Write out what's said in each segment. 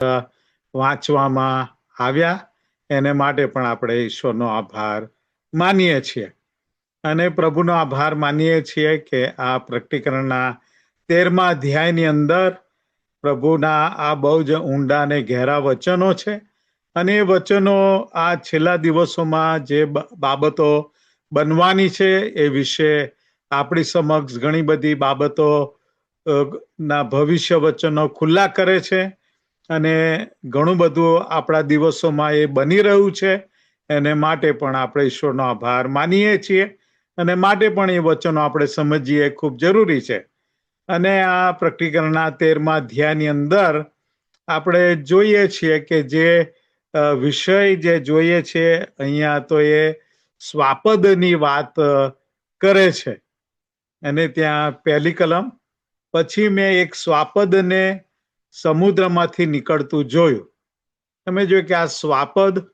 વાંચવામાં આવ્યા એને માટે પણ આપણે ઈશ્વરનો આભાર માનીએ છીએ અને પ્રભુનો આભાર માનીએ છીએ કે આ પ્રકટીકરણના 13મા અધ્યાયની અંદર પ્રભુના આ બહુ જ ઊંડા અને ઘેરા વચનો છે અને એ વચનો આ છેલ્લા દિવસોમાં જે બાબતો બનવાની છે એ વિશે આપણી સમક્ષ ઘણી બધી બાબતો ના ભવિષ્ય વચનો ખુલ્લા કરે છે અને ઘણું બધું આપણા દિવસોમાં એ બની રહ્યું છે એને માટે પણ આપણે ઈશ્વરનો આભાર માનીએ છીએ અને માટે પણ એ વચનો આપણે સમજીએ ખૂબ જરૂરી છે. અને આ પ્રકટીકરણના 13મા અધ્યાયની અંદર આપણે જોઈએ છીએ કે જે વિષય જે જોઈએ છે અહીંયા તો એ સ્વાપદની વાત કરે છે અને ત્યાં પહેલી કલમ, પછી મેં એક સ્વાપદને સમુદ્રમાંથી નીકળતું જોયું. તમે જોયું કે આ સ્વાપદ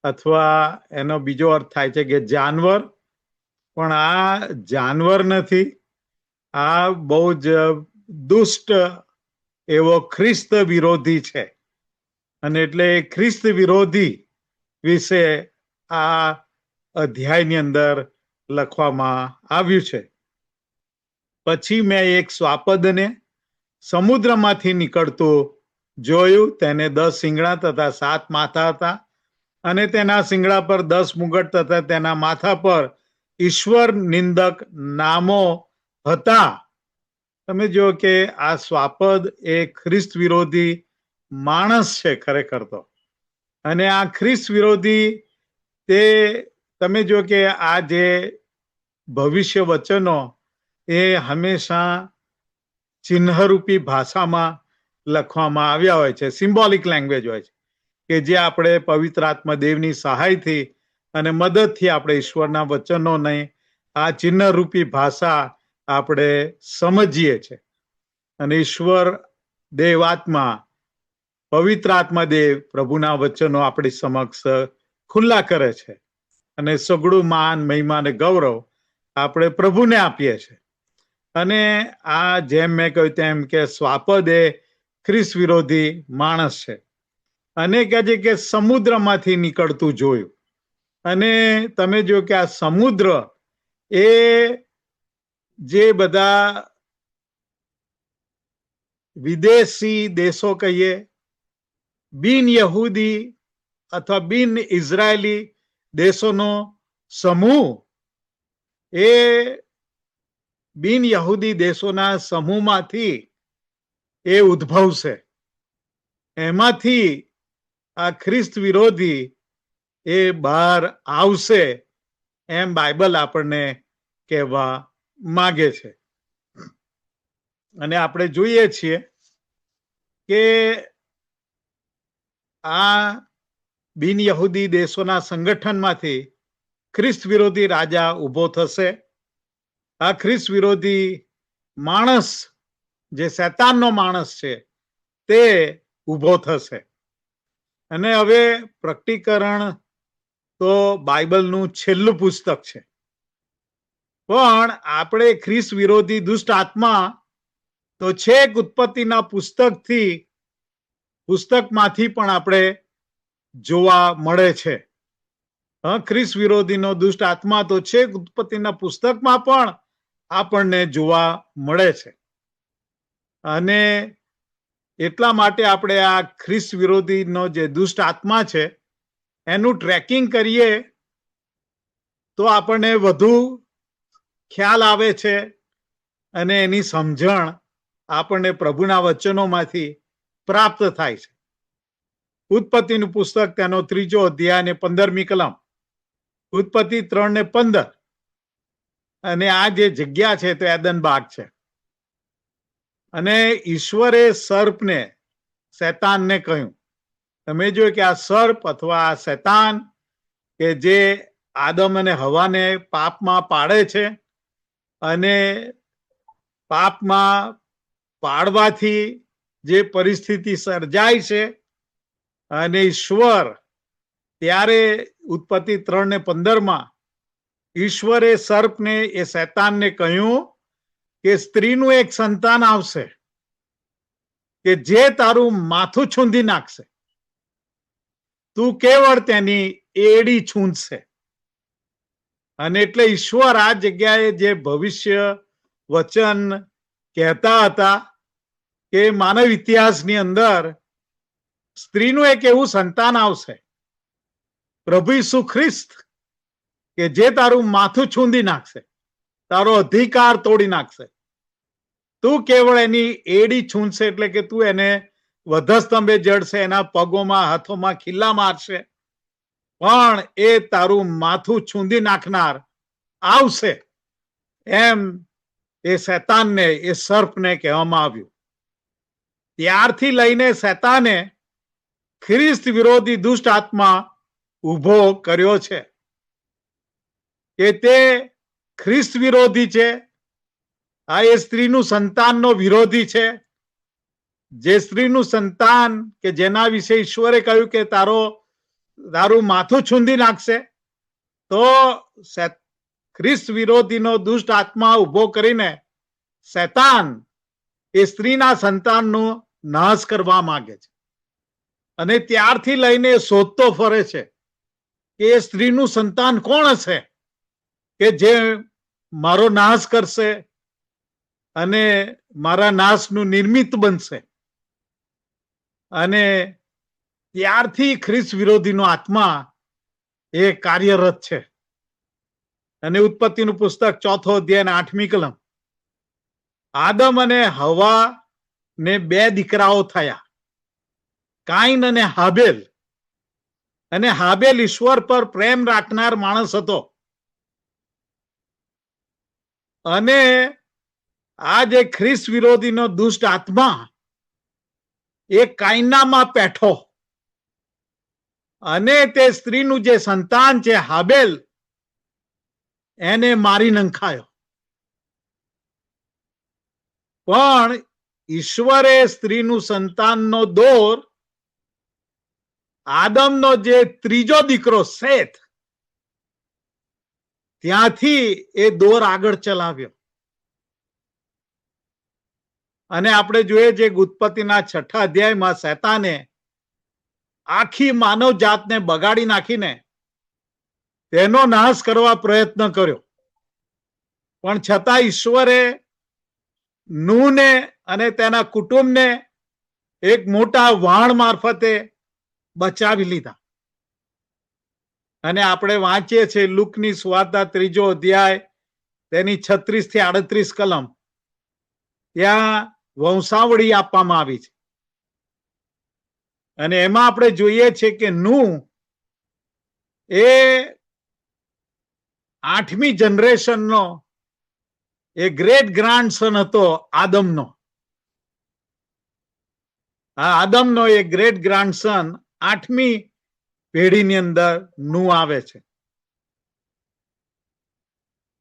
અથવા એનો બીજો અર્થ થાય છે કે જાનવર, પણ આ જાનવર નથી, આ બહુ જ દુષ્ટ એવો ખ્રિસ્ત વિરોધી છે અને એટલે ખ્રિસ્ત વિરોધી વિશે આ અધ્યાયની અંદર લખવામાં આવ્યું છે. પછી મેં એક સ્વાપદને સમુદ્રમાંથી નીકળતું જોયું. તેને 10 શિંગડા તથા 7 માથા હતા અને તેના શિંગડા પર 10 મુગટ તથા તેના માથા પર ઈશ્વર નિંદક નામો હતા. તમે જો કે આ સ્વાપદ એ ખ્રિસ્ત વિરોધી માણસ છે ખરેખર તો, અને આ ખ્રિસ્ત વિરોધી તે તમે જો કે આ જે ભવિષ્ય વચનો એ હંમેશા ચિહ્નરૂપી ભાષામાં લખવામાં આવ્યા હોય છે, સિમ્બોલિક લેંગ્વેજ હોય છે કે જે આપણે પવિત્ર આત્મા દેવની સહાયથી અને મદદથી આપણે ઈશ્વરના વચનોને આ ચિહ્નરૂપી ભાષા આપણે સમજીએ છીએ અને ઈશ્વર દેવ આત્મા પવિત્ર આત્મા દેવ પ્રભુના વચનો આપણી સમક્ષ ખુલ્લા કરે છે અને સગળું માન, મહિમા અને ગૌરવ આપણે પ્રભુને આપીએ છીએ. અને આ જેમ મેં કહ્યું તેમ કે સ્વાપદ એ ખ્રિસ્ત વિરોધી માણસ છે અને કહે છે કે સમુદ્રમાંથી નીકળતું જોયું. અને તમે જો કે આ સમુદ્ર એ જે બધા વિદેશી દેશો કહીએ, બિન યહૂદી અથવા બિન ઇઝરાયેલી દેશોનો સમૂહ, એ બિન યહૂદી દેશોના સમૂહમાંથી એ ઉદ્ભવશે. એમાંથી આ ખ્રિસ્ત વિરોધી એ બહાર આવશે એમ બાઇબલ આપણને કહેવા માંગે છે. અને આપણે જોઈએ છીએ કે આ બિન યહૂદી દેશોના સંગઠનમાંથી ખ્રિસ્ત વિરોધી રાજા ઉભો થશે. આ ખ્રિસ્ત વિરોધી માણસ જે શૈતાનનો માણસ છે તે ઉભો થશે. અને હવે પ્રકટીકરણ તો બાઇબલનું છેલ્લું પુસ્તક છે, પણ આપણે ખ્રિસ્ત વિરોધી દુષ્ટ આત્મા તો છેક ઉત્પત્તિના પુસ્તકમાંથી પણ આપણે જોવા મળે છે. ખ્રિસ્ત વિરોધીનો દુષ્ટ આત્મા તો છેક ઉત્પત્તિના પુસ્તકમાં પણ આપણને જોવા મળે છે. અને એટલા માટે આપણે આ ખ્રિસ્ત વિરોધીનો જે દુષ્ટ આત્મા છે એનું ટ્રેકિંગ કરીએ તો આપણને વધુ ખ્યાલ આવે છે અને એની સમજણ આપણને પ્રભુના વચનોમાંથી પ્રાપ્ત થાય છે. ઉત્પત્તિનું પુસ્તક તેનો 3 અધ્યાય અને 15મી કલમ, ઉત્પત્તિ 3:15. અને આ જે જગ્યા છે તે એદન બાગ છે. અને ઈશ્વરે સર્પને, શૈતાનને કહ્યું, તમે જોયું કે આ સર્પ અથવા આ શૈતાન કે જે આદમ અને હવાને પાપમાં પાડે છે અને પાપમાં પાડવાથી જે પરિસ્થિતિ સર્જાય છે, અને ઈશ્વર ત્યારે ઉત્પત્તિ 3:15 ઈશ્વરે સર્પને, એ શૈતાનને કહ્યું કે સ્ત્રીનું એક સંતાન આવશે કે જે તારું માથું છૂંદી નાખશે, તું કેવળ તેની એડી છૂંદશે. અને એટલે ઈશ્વર આ જગ્યાએ જે ભવિષ્ય વચન કહેતા હતા કે માનવ ઇતિહાસની અંદર સ્ત્રીનું એક એવું સંતાન આવશે, પ્રભુ ઈસુ ખ્રિસ્ત, કે જે તારું માથું છૂંદી નાખશે, તારો અધિકાર તોડી નાખશે. તું કેવળ એની એડી છૂંદશે, એટલે કે તું એને વધસ્તંભે જડશે, એના પગોમાં હાથોમાં ખીલ્લા મારશે, પણ એ તારું માથું છૂંદી નાખનાર આવશે. એમ એ શૈતાનને, એ સર્પને કહેવામાં આવ્યું. ત્યારથી લઈને શૈતાને ખ્રિસ્ત વિરોધી દુષ્ટ આત્મા ઉભો કર્યો છે કે તે ખ્રિસ્ત વિરોધી છે. આ એ સ્ત્રીનું સંતાનનો વિરોધી છે. જે સ્ત્રીનું સંતાન કે જેના વિશે ઈશ્વરે કહ્યું કે તારું માથું છૂંદી નાખશે, તો ખ્રિસ્ત વિરોધીનો દુષ્ટ આત્મા ઉભો કરીને શૈતાન એ સ્ત્રીના સંતાનનો નાશ કરવા માંગે છે. અને ત્યારથી લઈને શોધતો ફરે છે કે એ સ્ત્રીનું સંતાન કોણ હશે કે જે મારો નાશ કરશે અને મારા નાશનું નિમિત્ત બનશે. અને ત્યારથી ખ્રિસ્ત વિરોધીનો આત્મા એ કાર્યરત છે. અને ઉત્પત્તિનું પુસ્તક 4 અધ્યાય 8મી કલમ, આદમ અને હવા ને 2 દીકરાઓ થયા, કાઈન અને હાબેલ. અને હાબેલ ઈશ્વર પર પ્રેમ રાખનાર માણસ હતો. અને આ જે ખ્રિસ્ત વિરોધીનો દુષ્ટ આત્મા એ કાઈનામાં પેઠો અને તે સ્ત્રીનું જે સંતાન છે હાબેલ, એને મારી નંખાયો. પણ ઈશ્વરે સ્ત્રીનું સંતાનનો દોર આદમનો જે ત્રીજો દીકરો શેથ, ત્યાંથી એ દોર આગળ ચલાવ્યો. અને આપણે જોઈએ છે ઉત્પત્તિના 6 અધ્યાયમાં શૈતાને આખી માનવ જાતને બગાડી નાખીને તેનો નાશ કરવા પ્રયત્ન કર્યો. પણ છતાં ઈશ્વરે નૂહને અને તેના કુટુંબને એક મોટા વાણ મારફતે બચાવી લીધા. અને આપણે વાંચીએ છીએ લુકની સુવાર્તા 3 અધ્યાય તેની 36 થી 38 કલમ, ત્યાં વંશાવળી આપવામાં આવી છે. અને એમાં આપણે જોઈએ છીએ કે નૂહ એ 8મી જનરેશનનો એ ગ્રેટ ગ્રાન્ડસન હતો આદમનો. આ આદમનો એ ગ્રેટ ગ્રાન્ડસન 8મી પેઢીની અંદર નૂહ આવે છે.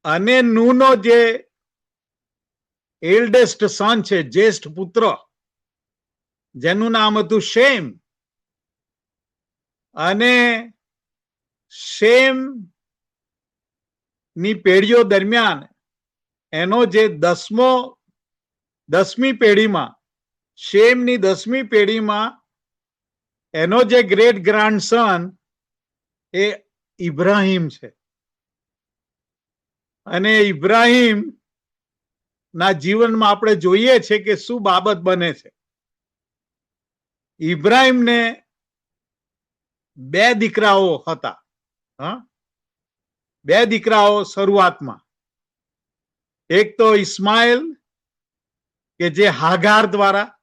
અને નૂહનો જે એલ્ડેસ્ટ સન છે, જ્યેષ્ઠ પુત્ર, જેનું નામ હતું શેમ. અને શેમ ની પેઢીઓ દરમિયાન એનો જે 10મી પેઢીમાં, શેમની 10મી પેઢીમાં એનો જે ગ્રેટ ગ્રાન્ડસન એ ઇબ્રાહિમ છે. અને ઇબ્રાહિમ ના જીવનમાં આપણે જોઈએ છે કે શું બાબત બને છે. ઇબ્રાહિમને 2 દીકરાઓ હતા. 2 દીકરાઓ શરૂઆતમાં. એક તો ઇસ્માઇલ, કે જે હાગાર દ્વારા,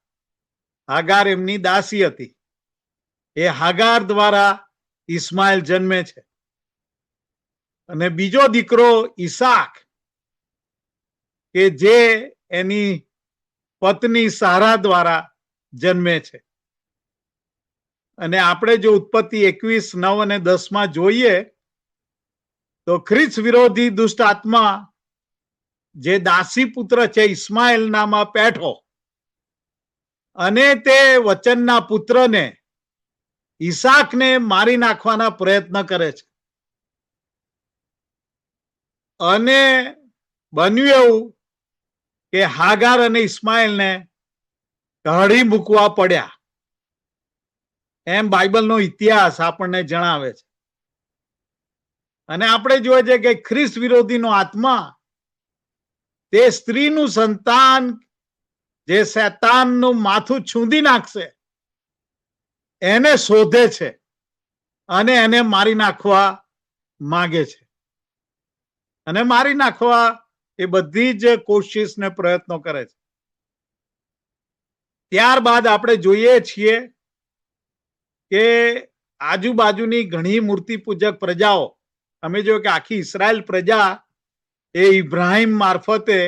હાગાર એમની દાસી હતી, એ હાગાર દ્વારા ઇસ્માઇલ જન્મે છે. અને બીજો દીકરો ઈસાક, કે જે એની પત્ની સારા દ્વારા જન્મે છે. અને આપણે જો ઉત્પત્તિ 21:9 અને 10 જોઈએ તો ખ્રિસ્ત વિરોધી દુષ્ટ આત્મા જે દાસી પુત્ર છે ઇસ્માઇલ નામાં પેઠો, અને તે વચનના પુત્રને ઈસાકને મારી નાખવાના પ્રયત્ન કરે છે. અને બન્યું એવું કે હાગાર અને ઇસ્માઇલને કાઢી મૂકવા પડ્યા, એમ બાઇબલનો ઇતિહાસ આપણને જણાવે છે. અને આપણે જોઈએ છે કે ખ્રિસ્ત વિરોધીનો આત્મા તે સ્ત્રીનું સંતાન જે શૈતાનનું માથું છૂંદી નાખશે એને શોધે છે અને એને મારી નાખવા માંગે છે. અને મારી નાખવા એ બધી જ કોશિશ ને પ્રયત્નો કરે છે. ત્યારબાદ આપણે જોઈએ છીએ કે આજુબાજુની ઘણી મૂર્તિ પૂજક પ્રજાઓ, અમે જોયું કે આખી ઇઝરાયલ પ્રજા એ ઇબ્રાહિમ મારફતે,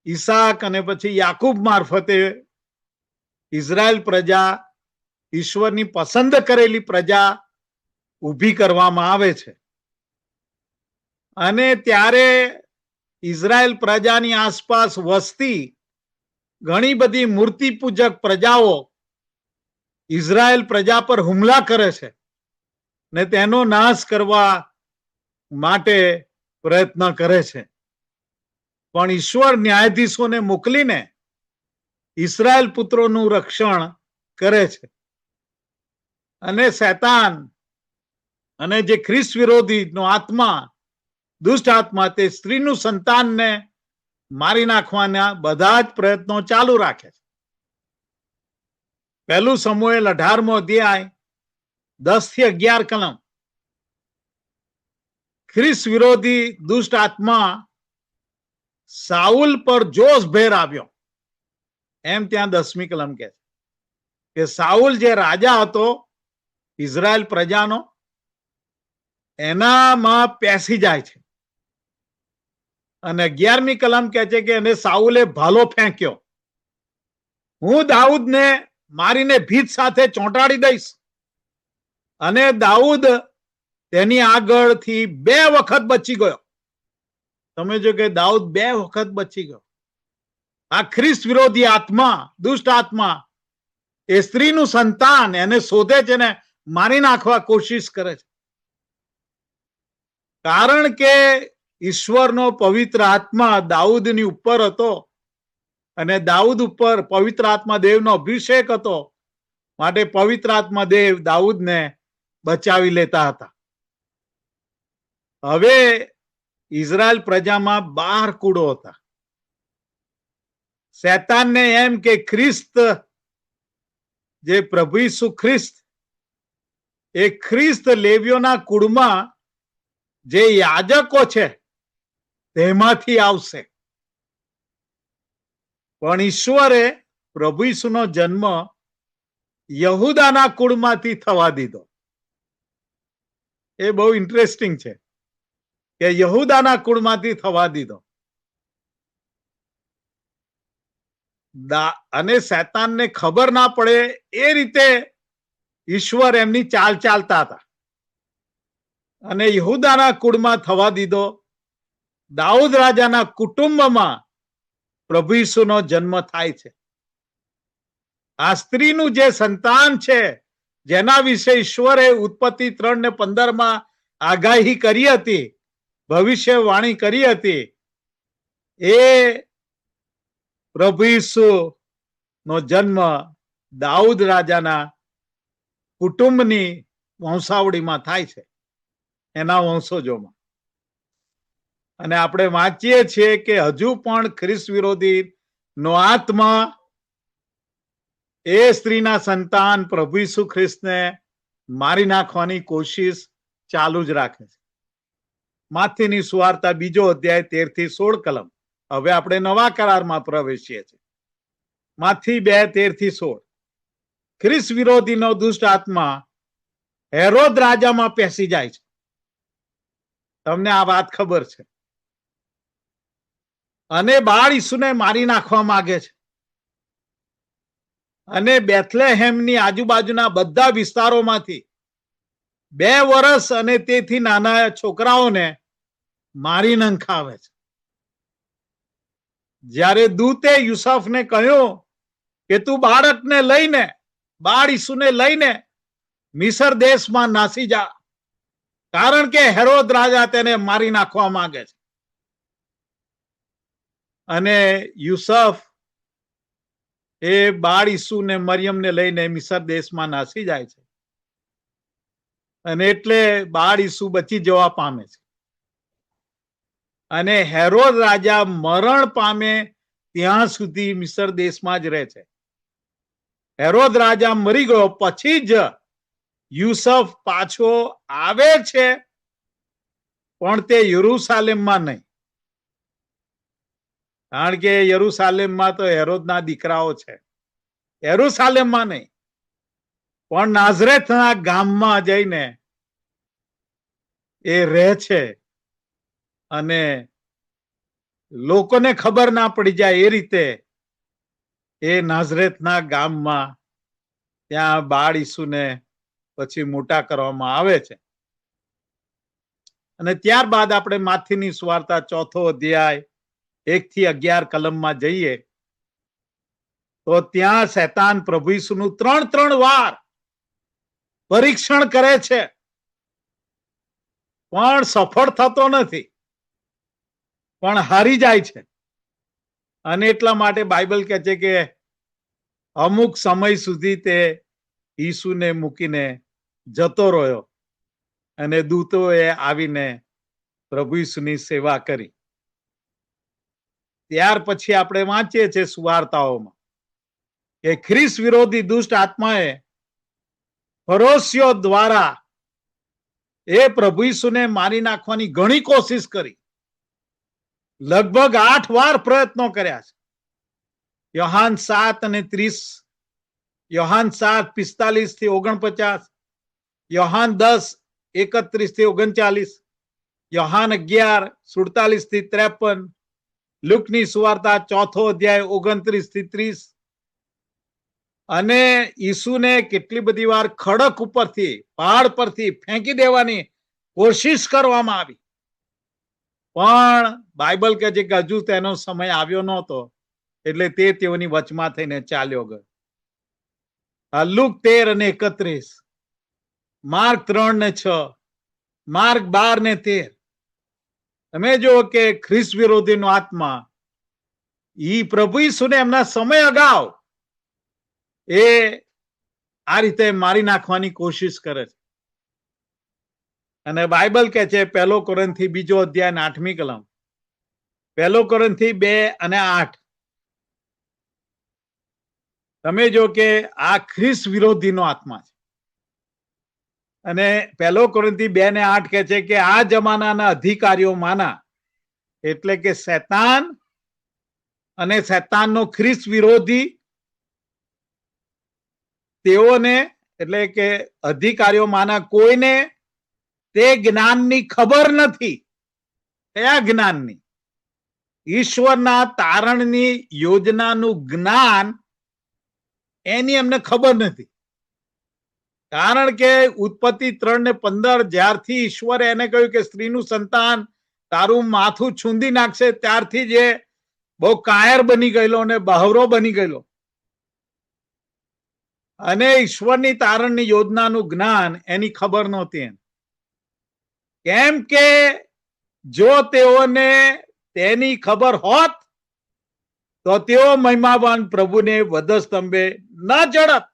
ઈસાક અને પછી યાકૂબ મારફતે ઇઝરાયલ પ્રજા, ઈશ્વરની પસંદ કરેલી પ્રજા ઊભી કરવામાં આવે છે. અને ત્યારે ઇઝરાયલ પ્રજાની આસપાસ વસતી ઘણી બધી મૂર્તિ પૂજક પ્રજાઓ ઇઝરાયલ પ્રજા પર હુમલા કરે છે ને તેનો નાશ કરવા માટે પ્રયત્ન કરે છે. પણ ઈશ્વર ન્યાયાધીશોને મોકલીને ઇઝરાયલ પુત્રોનું રક્ષણ કરે છે. અને શૈતાન અને જે ખ્રિસ્ત વિરોધીનો આત્મા, દુષ્ટ આત્મા, તે સ્ત્રીનું સંતાનને મારી નાખવાના બધા જ પ્રયત્નો ચાલુ રાખે છે. 1 શમુએલ 18મો અધ્યાય 10 થી 11 કલમ. ખ્રિસ્ત વિરોધી દુષ્ટ આત્મા સાઉલ પર જોશભેર આવ્યો, એમ ત્યાં 10મી કલમ કહે છે કે સાઉલ જે રાજા હતો ઇઝરાયલ પ્રજાનો, એનામાં પેસી જાય છે. અને 11મી કલમ કહે છે કે એને સાઉલે ભાલો ફેંક્યો, હું દાઉદને મારીને ભીત સાથે ચોંટાડી દઈશ. અને દાઉદ તેની આગળથી 2 વખત બચી ગયો. તમે જો કે દાઉદ 2 વખત બચી ગયો. આ ખ્રિસ્ત વિરોધી આત્મા, દુષ્ટ આત્મા, એ સ્ત્રીનું સંતાન એને શોધે છે ને મારી નાખવા કોશિશ કરે છે. કારણ કે ઈશ્વરનો પવિત્ર આત્મા દાઉદની ઉપર હતો અને દાઉદ ઉપર પવિત્ર આત્મા દેવનો અભિષેક હતો, માટે પવિત્ર આત્મા દેવ દાઉદને બચાવી લેતા હતા. હવે ઇઝરાયલ પ્રજામાં 12 કુળો હતા. શૈતાનને એમ કે ખ્રિસ્ત, જે પ્રભુ ઈસુ ખ્રિસ્ત, એ ખ્રિસ્ત લેવીઓના કુળમાં જે યાજકો છે તેમાંથી આવશે. પણ ઈશ્વરે પ્રભુ ઈસુનો જન્મ યહૂદાના કુળમાંથી થવા દીધો. એ બહુ ઇન્ટરેસ્ટિંગ છે કે યહૂદાના કુળમાંથી થવા દીધો. અને શૈતાનને ખબર ના પડે એ રીતે ઈશ્વર એમની ચાલ ચાલતા હતા અને યહૂદાના કુળમાં થવા દીધો. દાઉદ રાજાના કુટુંબમાં પ્રભુ ઈસુનો જન્મ થાય છે. આ સ્ત્રીનું જે સંતાન છે, જેના વિશે ઈશ્વરે ઉત્પત્તિ 3:15 આગાહી કરી હતી, ભવિષ્યવાણી કરી હતી, એ પ્રભુ ઈસુ નો જન્મ દાઉદ રાજાના કુટુંબની વંશાવળીમાં થાય છે, એના વંશજોમાં. અને આપણે વાંચીએ છીએ કે હજુ પણ ખ્રિસ્ત વિરોધી નો આત્મા એ સ્ત્રીના સંતાન પ્રભુ ઈસુ ખ્રિસ્તને મારી નાખવાની કોશિશ ચાલુ જ રાખે છે. માથીની સુવાર્તા 2 અધ્યાય 13 થી 16 કલમ. હવે આપણે નવા કરારમાં પ્રવેશીએ છીએ. માથી 2:13 થી 16. ખ્રિસ્ત વિરોધીનો દુષ્ટ આત્મા હેરોદ રાજામાં પેસી જાય છે. તમને આ વાત ખબર છે. અને બાળ ઈસુને મારી નાખવા માંગે છે. અને બેથલેહેમની આજુબાજુના બધા વિસ્તારોમાંથી 2 વર્ષ અને તેથી નાના છોકરાઓને મારી નંખાવે છે. જ્યારે દૂતે યુસુફને કહ્યું કે તું બાળકને લઈને, બાળ ઈસુને લઈને મિસર દેશમાં નાસી જા, કારણ કે હેરોદ રાજા તેને મારી નાખવા માંગે છે. અને યુસુફ એ બાળ ઈસુ ને મરિયમને લઈને મિસર દેશમાં નાસી જાય છે, અને એટલે બાળ ઈસુ બચી જવા પામે છે. અને હેરોદ રાજા મરણ પામે ત્યાં સુધી મિસર દેશમાં જ રહે છે. હેરોદ રાજા મરી ગયો પછી જ યુસુફ પાછો આવે છે, પણ તે યરૂશાલેમમાં નહીં, કારણ કે યરૂશાલેમમાં તો હેરોદના દીકરાઓ છે. યરૂશાલેમમાં નહીં, પણ નાઝરેથના ગામમાં જઈને એ રહે છે, અને લોકોને ખબર ના પડી જાય એ રીતે એ નાઝરેથના ગામમાં ત્યાં બાળ ઈસુને પછી મોટા કરવામાં આવે છે. અને ત્યારબાદ આપણે માથીની સુવાર્તા 4 અધ્યાય 1 થી 11 કલમમાં જઈએ તો ત્યાં શૈતાન પ્રભુ ઈસુનું 3 વાર પરીક્ષણ કરે છે, પણ સફળ થતો નથી, પણ હારી જાય છે. અને એટલા માટે બાઇબલ કહે છે કે અમુક સમય સુધી તે ઈસુને મૂકીને જતો રહ્યો, અને દૂતોએ આવીને પ્રભુ ઈસુની સેવા કરી. ત્યાર પછી આપણે વાંચીએ છીએ સુવાર્તાઓમાં કે ખ્રિસ્ત વિરોધી દુષ્ટ આત્માએ ફરોશીઓ દ્વારા એ પ્રભુ ઈસુને મારી નાખવાની ઘણી કોશિશ કરી. લગભગ 8 વાર પ્રયત્નો કર્યા છે. યોહાન 7:30, યોહાન 7:45 થી 49, યોહાન 10:31 થી 39, યોહાન 11:47 થી 53, લુકની સુવાર્તા 4 અધ્યાય 29 થી 30. અને ઈસુને કેટલી બધી વાર ખડક ઉપરથી, પહાડ પરથી ફેંકી દેવાની કોશિશ કરવામાં આવી, પણ બાઇબલ કહે છે કે હજુ તેનો સમય આવ્યો નહોતો, એટલે તે તેઓની વચમાં થઈને ચાલ્યો ગયો. Look 13:31, mark 3:6, mark 12:13. તમે જુઓ કે ખ્રિસ્ત વિરોધીનો આત્મા ઈ પ્રભુ ઈસુને એમના સમય અગાઉ એ આ રીતે મારી નાખવાની કોશિશ કરે છે. અને બાઇબલ કહે છે 1 કોરિન્થી 2 અધ્યાય 8મી કલમ, 1 કોરિન્થી 2:8. તમે જો કે આ ખ્રિસ્ત વિરોધીનો આત્મા છે. અને 1 કોરિન્થી 2:8 કહે છે કે આ જમાનાના અધિકારીઓમાંના, એટલે કે શૈતાન અને શૈતાનનો ખ્રિસ્ત વિરોધી, તેઓને એટલે કે અધિકારીઓમાંના કોઈને તે જ્ઞાનની ખબર નથી. કયા જ્ઞાનની? ઈશ્વરના તારણની યોજનાનું જ્ઞાન એની એમને ખબર નથી. કારણ કે ઉત્પત્તિ 3:15 જ્યારથી ઈશ્વરે એને કહ્યું કે સ્ત્રીનું સંતાન તારું માથું છૂંદી નાખશે, ત્યારથી જ એ બહુ કાયર બની ગયેલો અને બહરો બની ગયેલો. અને ઈશ્વરની તારણની યોજનાનું જ્ઞાન એની ખબર નહોતી. કેમ કે જો તેઓને તેની ખબર હોત તો તેઓ મહિમાવાન પ્રભુને વધસ્તંભે ન જડત.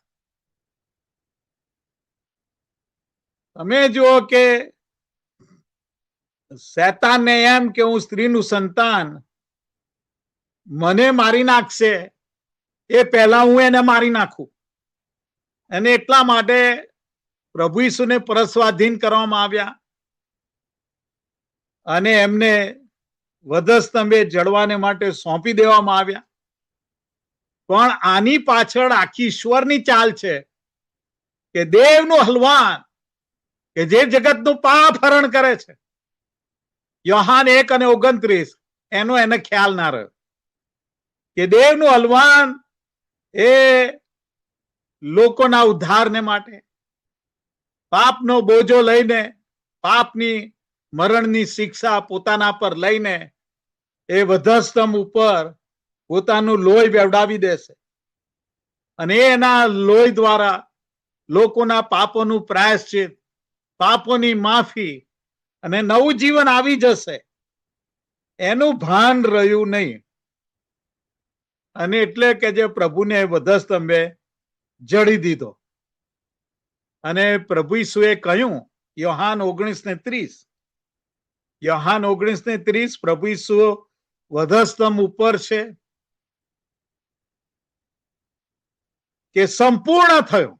તમે જુઓ કે શૈતાનને એમ કે હું સ્ત્રીનું સંતાન મને મારી નાખશે, એ પહેલા હું એને મારી નાખું. અને એટલા માટે પ્રભુ ઈસુને પરસ્વાધીન કરવામાં આવ્યા અને એમને વધસ્તંભે જડવાને માટે સોંપી દેવામાં આવ્યા. પણ આની પાછળ આખી ઈશ્વરની ચાલ છે કે દેવનું હલવાન કે જે જગતનું પાપ હરણ કરે છે, યોહાન 1:29, એનો એને ખ્યાલ ના રહ્યો કે દેવનું હલવાન એ લોકોના ઉદ્ધારને માટે પાપનો બોજો લઈને, પાપની મરણની શિક્ષા પોતાના પર લઈને એ વધસ્તંભ ઉપર પોતાનું લોહી વેવડાવી દેશે, અને એના લોહી દ્વારા લોકોના પાપોનું પ્રાયશ્ચિત, પાપોની માફી અને નવું જીવન આવી જશે. એનું ભાન રહ્યું નહીં. અને એટલે કે જે પ્રભુને વધસ્તંભે જડી દીધો. અને પ્રભુ ઈસુએ કહ્યું યોહાન 19:30, યોહાન 19:30 પ્રભુ ઈસુ વધસ્તંભ ઉપર છે કે સંપૂર્ણ થયું.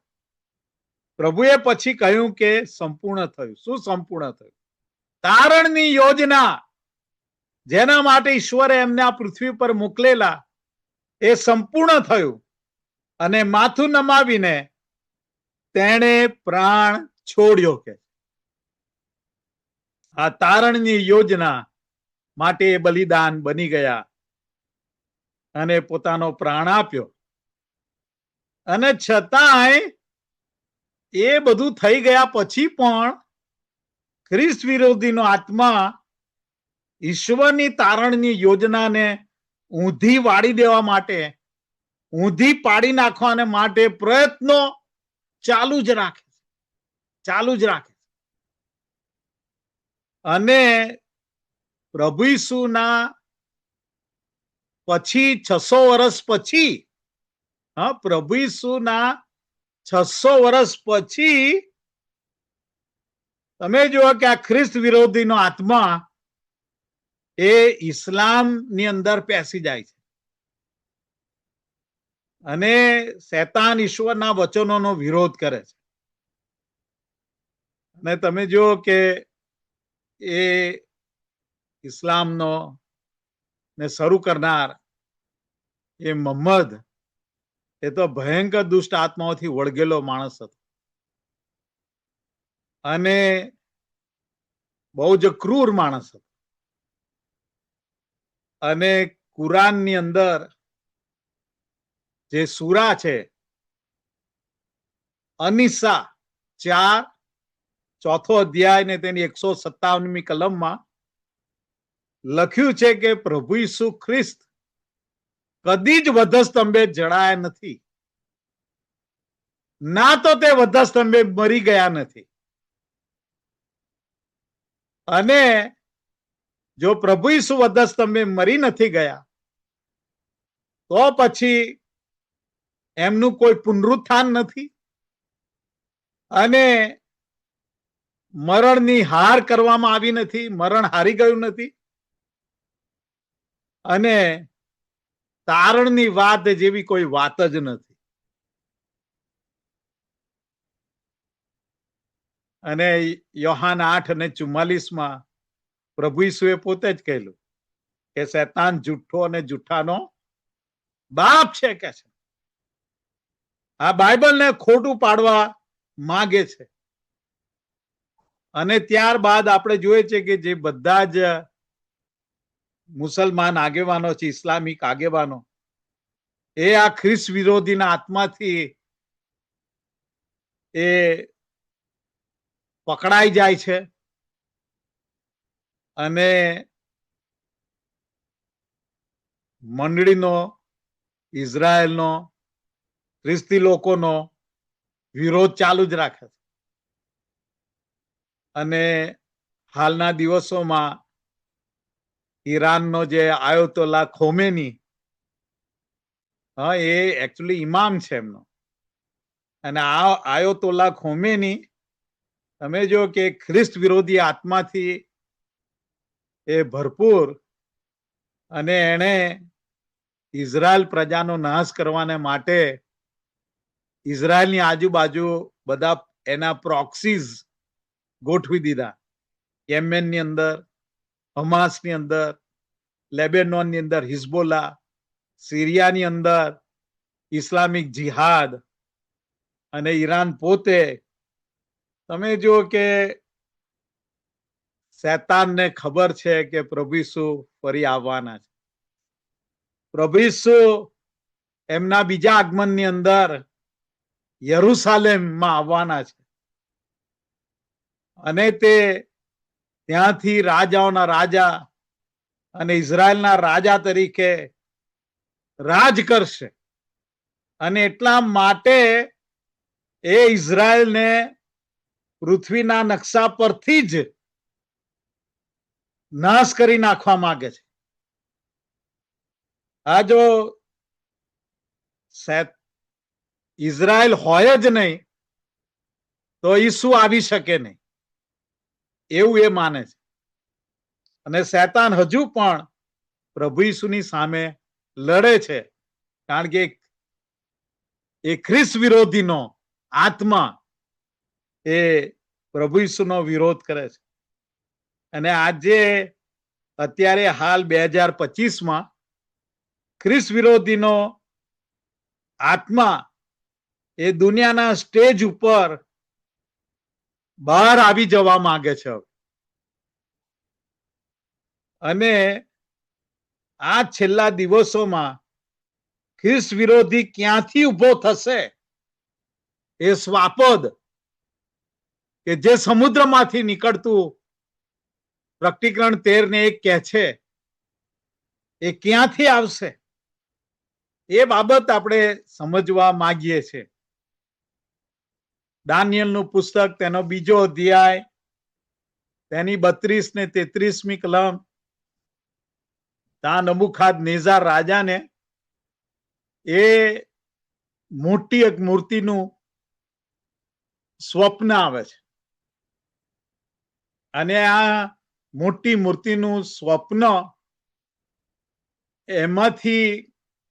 પ્રભુએ પછી કહ્યું કે સંપૂર્ણ થયું. શું સંપૂર્ણ થયું? તારણની યોજના જેના માટે ઈશ્વરે એમને આ પૃથ્વી પર મોકલેલા એ સંપૂર્ણ થયું. અને માથું નમાવીને તેણે પ્રાણ છોડ્યો. કે આ તારણની યોજના માટે બલિદાન બની ગયા અને પોતાનો પ્રાણ આપ્યો. અને છતાંય એ બધું થઈ ગયા પછી પણ ખ્રિસ્ત વિરોધીનો આત્મા ઈશ્વરની તારણની યોજનાને ઊંધી વાળી દેવા માટે, ઊંધી પાડી નાખવાને માટે પ્રયત્નો ચાલુ જ રાખે. અને પ્રભુ ઈસુના પછી 600 વર્ષ પછી, પ્રભુ ઈસુના 600 વર્ષ પછી તમે જુઓ કે આ ખ્રિસ્ત વિરોધીનો આત્મા એ ઇસ્લામની અંદર પેસી જાય છે અને શૈતાન ઈશ્વરના વચનોનો વિરોધ કરે છે. અને તમે જુઓ કે એ ઇસ્લામનો ને શરૂ કરનાર એ મોહમ્મદ એ તો ભયંકર દુષ્ટ આત્માઓથી વળગેલો માણસ હતો અને બહુ જ ક્રૂર માણસ હતો. અને કુરાનની અંદર જે સૂરા છે અનિસા 4 ચોથો અધ્યાય ને તેની 157મી કલમમાં લખ્યું છે કે પ્રભુ ઈસુ ખ્રિસ્ત કદી જ વધસ્તંભે જડાયા નથી, ના તો તે વધસ્તંભે મરી ગયા નથી. અને જો પ્રભુ ઈસુ વધસ્તંભે મરી નથી ગયા તો પછી એમનું કોઈ પુનરુત્થાન નથી અને મરણની હાર કરવામાં આવી નથી, મરણ હારી ગયું નથી. અને તારણની વાત જેવી કોઈ વાત જ નથી. અને યોહાન 8:44 પ્રભુ ઈસુએ પોતે જ કહેલું કે શૈતાન જુઠ્ઠો અને જુઠ્ઠાનો બાપ છે કે છે. આ બાઇબલને ખોટું પાડવા માંગે છે. અને ત્યારબાદ આપણે જોઈએ છે કે જે બધા જ મુસલમાન આગેવાનો છે, ઇસ્લામિક આગેવાનો, એ આ ખ્રિસ્ત વિરોધીના આત્માથી એ પકડાઈ જાય છે અને મંડળીનો, ઇઝરાયલનો, ખ્રિસ્તી લોકોનો વિરોધ ચાલુ જ રાખે છે. અને હાલના દિવસોમાં ઈરાનનો જે આયતોલ્લા ખોમેની, એ એકચ્યુઅલી ઇમામ છે એમનો, અને આ આયતોલ્લા ખોમેની તમે જો કે ખ્રિસ્ત વિરોધી આત્માથી એ ભરપૂર, અને એણે ઇઝરાયલ પ્રજાનો નાશ કરવાને માટે ઇઝરાયલની આજુબાજુ બધા એના પ્રોક્સીઝ ગોઠવી દીધા. યેમેનની અંદર, હમાસની અંદર, લેબેનોનની અંદર હિઝબોલા, સિરિયાની અંદર ઇસ્લામિક જિહાદ, અને ઈરાન પોતે. તમે જુઓ કે શૈતાનને ખબર છે કે પ્રભુ ઈસુ ફરી આવવાના છે. પ્રભુ ઈસુ એમના બીજા આગમનની અંદર યરૂશાલેમમાં આવવાના છે અને તે ત્યાંથી રાજાઓના રાજા અને ઇઝરાયલના રાજા તરીકે રાજ કરશે. અને એટલા માટે એ ઇઝરાયલને પૃથ્વીના નકશા પરથી જ નાશ કરી નાખવા માંગે છે. આ જો ઇઝરાયલ હોય જ નહીં તો ઈસુ આવી શકે નહીં, એવું એ માને છે. અને શૈતાન હજુ પણ પ્રભુ ઈસુની સામે લડે છે, કારણ કે એ ખ્રિસ્ત વિરોધીનો આત્મા એ પ્રભુ ઈસુનો વિરોધ કરે છે. અને આજે અત્યારે હાલ 2025માં ખ્રિસ્ત વિરોધીનો આત્મા એ દુનિયાના સ્ટેજ ઉપર બહાર આવી જવા માંગે છે. અને આ છેલ્લા દિવસોમાં ખ્રિસ્ત વિરોધી ક્યાંથી ઉભો થશે એ સ્વાપદ કે જે સમુદ્રમાંથી નીકળતું પ્રકટીકરણ 13:1 કહે છે, એ ક્યાંથી આવશે એ બાબત આપણે સમજવા માંગીએ છીએ. દાનિયેલનું પુસ્તક તેનો 2 અધ્યાય તેની 32 ને 33મી કલમ. ત્યાં નબુખાદનેઝાર રાજાને એ મોટી એક મૂર્તિનું સ્વપ્ન આવે છે, અને આ મોટી મૂર્તિનું સ્વપ્ન એમાંથી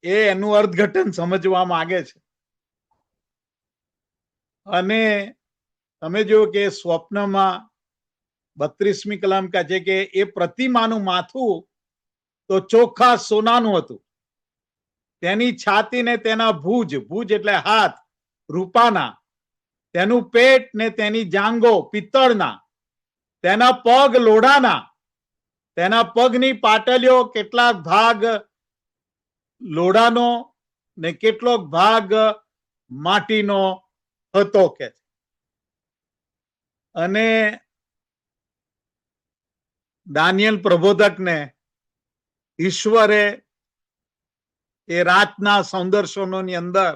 એનું અર્થઘટન સમજવા માંગે છે. અને તમે જો કે સ્વપ્નમાં 32મી કલમ કહે છે કે એ પ્રતિમાનું માથું તો ચોખ્ખા સોનાનું હતું, તેની છાતી ને તેના ભુજ એટલે હાથ રૂપાના, તેનું પેટ ને તેની જાંઘો પિત્તળના, તેના પગ લોઢાના, તેના પગની પાટલીઓ કેટલાક ભાગ લોઢાનો ને કેટલોક ભાગ માટીનો હતો કે. અને દાનિયેલ પ્રબોધકને ઈશ્વરે એ રાતના સૌંદર્શનોની અંદર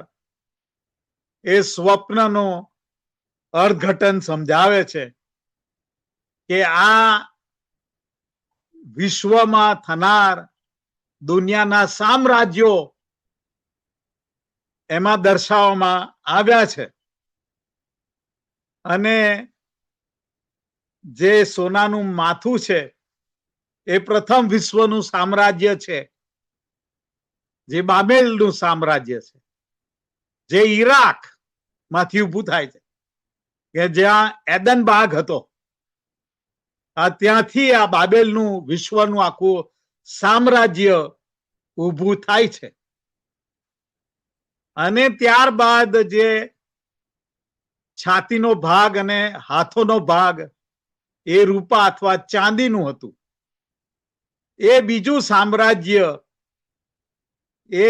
એ સ્વપ્નનું અર્થઘટન સમજાવે છે કે આ વિશ્વમાં થનાર દુનિયાના સામ્રાજ્યો એમાં દર્શાવવામાં આવ્યા છે. અને જે સોનાનું માથું છે એ પ્રથમ વિશ્વનું સામ્રાજ્ય છે, જે બાબેલનું સામ્રાજ્ય છે, જે ઈરાક માંથી ઉભું થાય છે, કે જ્યાં એદન બાગ હતો, ત્યાંથી આ બાબેલનું વિશ્વનું આખું સામ્રાજ્ય ઉભું થાય છે. અને ત્યારબાદ જે છાતીનો ભાગ અને હાથોનો ભાગ એ રૂપા અથવા ચાંદીનું હતું, એ બીજું સામ્રાજ્ય એ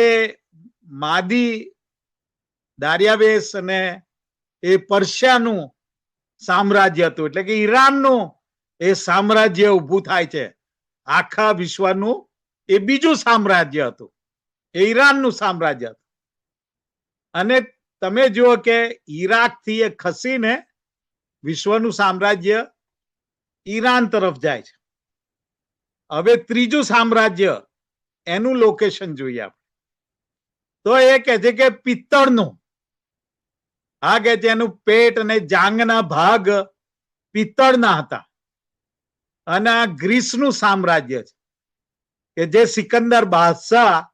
માદી દારિયાવેશ અને એ પર્શિયાનું સામ્રાજ્ય હતું, એટલે કે ઈરાનનું એ સામ્રાજ્ય ઉભું થાય છે. આખા વિશ્વનું એ બીજું સામ્રાજ્ય હતું, એ ઈરાનનું સામ્રાજ્ય હતું. અને તમે જુઓ કે ઈરાક થી એ ખસીને વિશ્વનું સામ્રાજ્ય ઈરાન તરફ જાય છે. હવે ત્રીજું સામ્રાજ્ય એનું લોકેશન જોઈએ આપણે, તો એ કહે છે કે પિત્તળનું. આ કે છે એનું પેટ અને જાંઘના ભાગ પિત્તળના હતા. અને આ ગ્રીસનું સામ્રાજ્ય છે કે જે સિકંદર બાદશાહ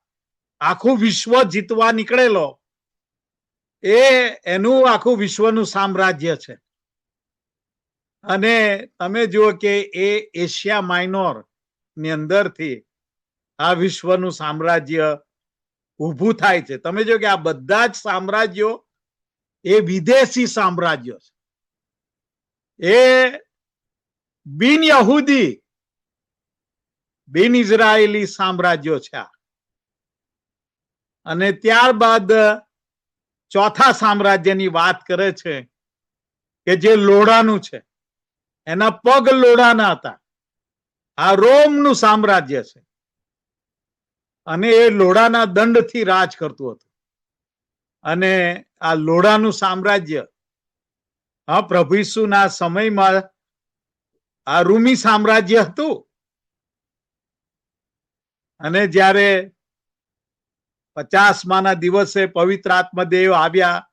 આખું વિશ્વ જીતવા નીકળેલો, એનું આખું વિશ્વનું સામ્રાજ્ય છે. અને તમે જુઓ કે એ એશિયા માઇનોર ની અંદરથી આ વિશ્વનું સામ્રાજ્ય ઉભું થાય છે. તમે જો કે આ બધા જ સામ્રાજ્યો એ વિદેશી સામ્રાજ્યો છે, એ બિન યહૂદી બિન ઇઝરાયેલી સામ્રાજ્યો છે. અને ત્યારબાદ ચોથા સામ્રાજ્યની વાત કરે છે કે જે લોઢાનું છે, એના પગ લોઢાના હતા. આ રોમનું સામ્રાજ્ય છે, અને એ લોઢાના દંડથી રાજ કરતું હતું. અને આ લોઢાનું સામ્રાજ્ય પ્રભુ ઈસુના સમયમાં આ રૂમી સામ્રાજ્ય હતું. અને જ્યારે 50મા દિવસે પવિત્ર આત્મદેવ આવ્યા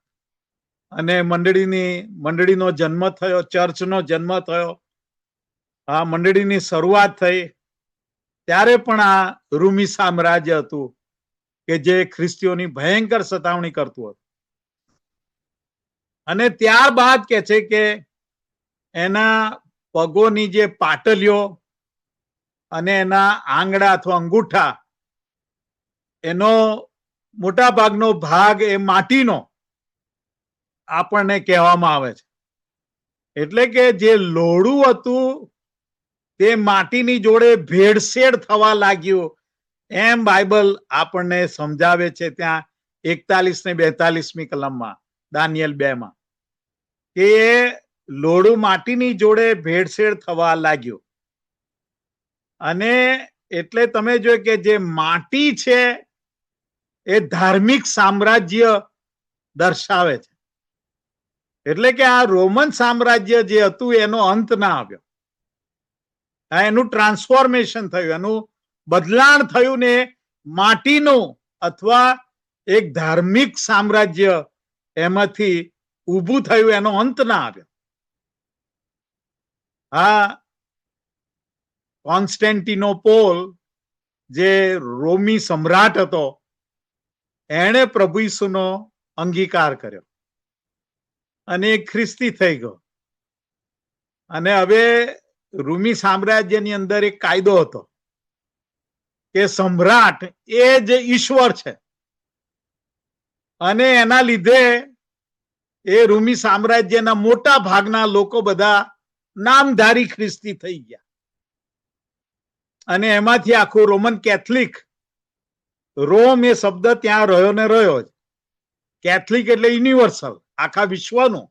અને મંડળીનો જન્મ થયો, ચર્ચનો જન્મ થયો, આ મંડળીની શરૂઆત થઈ. ત્યારે પણ આ રૂમી સામ્રાજ્ય હતું કે જે ખ્રિસ્તીઓની ભયંકર સતાવણી કરતું હતું. અને ત્યારબાદ કે છે કે એના પગોની જે પાટલીઓ અને એના આંગળા અથવા અંગૂઠા, એનો મોટા ભાગનો ભાગ એ માટીનો આપણને કહેવામાં આવે છે. એટલે કે જે લોડું હતું તે માટીની જોડે ભેળસેળ થવા લાગ્યું, એમ બાઇબલ આપણને સમજાવે છે ત્યાં 41 ને 42મી કલમમાં, દાનિયેલ 2માં, કે લોડું માટીની જોડે ભેળસેળ થવા લાગ્યું. અને એટલે તમે જો કે જે માટી છે એ ધાર્મિક સામ્રાજ્ય દર્શાવે છે. એટલે કે આ રોમન સામ્રાજ્ય જે હતું એનો અંત ના આવ્યો, એનું ટ્રાન્સફોર્મેશન થયું, એનું બદલાણ થયું ને માટીનું અથવા એક ધાર્મિક સામ્રાજ્ય એમાંથી ઊભું થયું, એનો અંત ના આવ્યો. આ કોન્સ્ટેન્ટિનોપોલ જે રોમી સમ્રાટ હતો, એણે પ્રભુ ઈસુનો અંગીકાર કર્યો અને ખ્રિસ્તી થઈ ગયો. અને હવે રૂમી સામ્રાજ્યની અંદર એક કાયદો હતો કે સમ્રાટ એ જ ઈશ્વર છે, અને એના લીધે એ રૂમી સામ્રાજ્યના મોટા ભાગના લોકો બધા નામધારી ખ્રિસ્તી થઈ ગયા. અને એમાંથી આખું રોમન કેથલિક, રોમ એ શબ્દ ત્યાં રહ્યો ને રહ્યો જ. કેથલિક એટલે યુનિવર્સલ, આખા વિશ્વનું.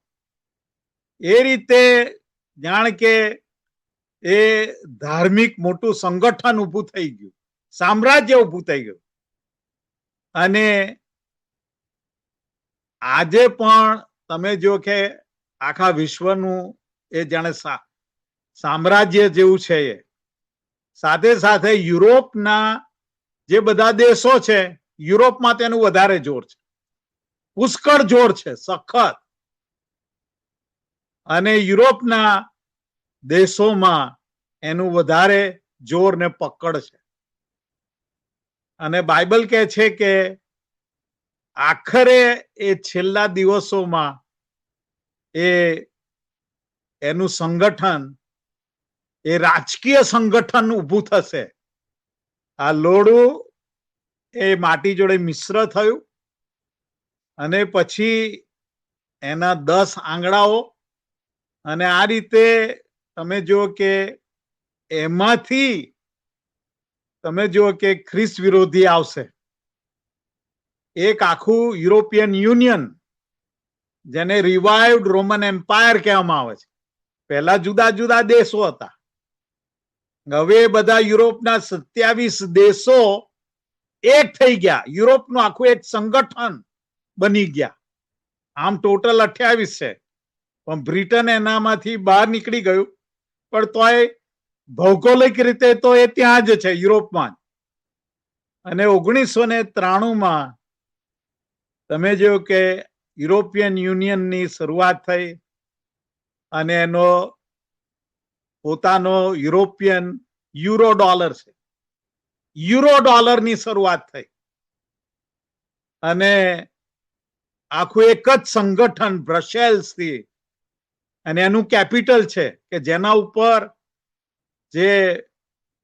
એ રીતે જાણ કે એ ધાર્મિક મોટું સંગઠન ઊભું થઈ ગયું, સામ્રાજ્ય ઊભું થઈ ગયું. અને આજે પણ તમે જો કે આખા વિશ્વનું એ જાણે સામ્રાજ્ય જેવું છે. એ સાથે સાથે યુરોપના જે બધા દેશો છે, યુરોપમાં તેનું વધારે જોર છે, પુષ્કળ જોર છે, સખત. અને યુરોપના દેશોમાં એનું વધારે જોર ને પકડ છે. અને બાઇબલ કહે છે કે આખરે એ છેલ્લા દિવસોમાં એનું સંગઠન, એ રાજકીય સંગઠન ઊભું થશે. આ લોડું એ માટી જોડે મિશ્ર થયું, અને પછી એના 10 આંગળાઓ, અને આ રીતે તમે જુઓ કે એમાંથી તમે જુઓ કે ખ્રિસ્ત વિરોધી આવશે. એક આખું યુરોપિયન યુનિયન, જેને રિવાઇવ્ડ રોમન એમ્પાયર કહેવામાં આવે છે. પહેલા જુદા જુદા દેશો હતા, હવે બધા યુરોપના 27 દેશો એક થઈ ગયા, યુરોપનું આખું એક સંગઠન બની ગયા. આમ ટોટલ 28 છે, પણ બ્રિટન એનામાંથી બહાર નીકળી ગયું, પણ તોય ભૌગોલિક રીતે તો એ ત્યાં જ છે, યુરોપમાં. અને 1993માં તમે જો કે યુરોપિયન યુનિયનની શરૂઆત થઈ, અને એનો પોતાનો યુરોપિયન યુરો ડોલર છે, યુરો ડોલરની શરૂઆત થઈ. અને આખું એક જ સંગઠન બ્રસેલ્સથી, અને એનું કેપિટલ છે કે જેના ઉપર જે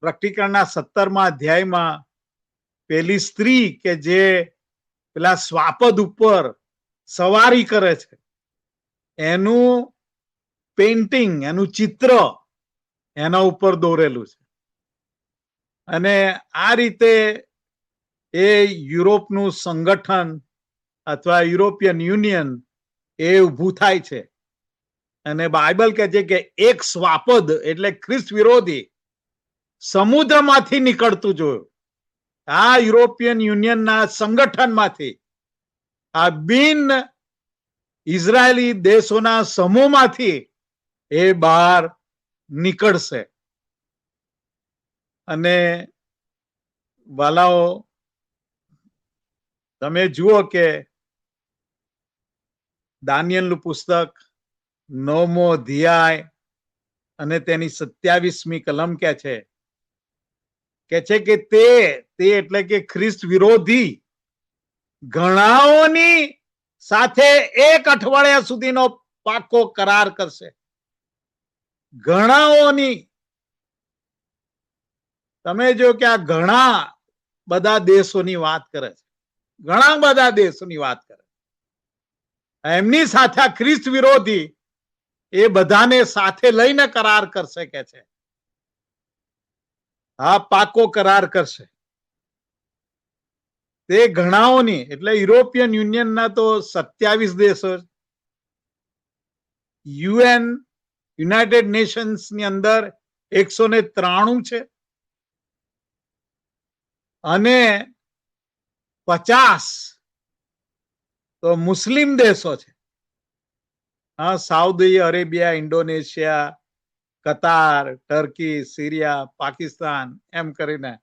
પ્રકટીકરણના 17મા અધ્યાયમાં પેલી સ્ત્રી કે જે પેલા સ્વાપદ ઉપર સવારી કરે છે, એનું પેઇન્ટિંગ, એનું ચિત્ર એના ઉપર દોરેલું છે. અને આ રીતે એ યુરોપનું સંગઠન અથવા યુરોપિયન યુનિયન એ ઊભું થાય છે. અને બાઇબલ કહે છે કે એક સ્વાપદ એટલે ખ્રિસ્ત વિરોધી સમુદ્રમાંથી નીકળતું જોયું. આ યુરોપિયન યુનિયનના સંગઠનમાંથી, આ બિન ઇઝરાયેલી દેશોના સમૂહમાંથી એ બહાર નીકળશે. અને વાલાઓ, તમે જુઓ કે દાનિયેલનું પુસ્તક 9મો અધ્યાય અને તેની 27મી કલમ કે છે કે તે એટલે કે ખ્રિસ્ત વિરોધી ઘણાઓની સાથે 1 અઠવાડિયા સુધીનો પાકો કરાર કરશે. ઘણાઓની. તમે જો કે આ ઘણા બધા દેશોની વાત કરે છે, ઘણા બધા દેશોની વાત કરે. એમની સાથે આ ખ્રિસ્ત વિરોધી એ બધાને સાથે લઈને કરાર કરશે કે છે. હા, પાકો કરાર કરશે. તે ઘણાઓની એટલે યુરોપિયન યુનિયનના તો 27 દેશો, યુનાઇટેડ નેશન્સ ની અંદર 193 છે અને 50 તો મુસ્લિમ દેશો છે. હા, સાઉદી અરેબિયા, ઇન્ડોનેશિયા, કતાર, ટર્કી, સિરિયા, પાકિસ્તાન એમ કરીને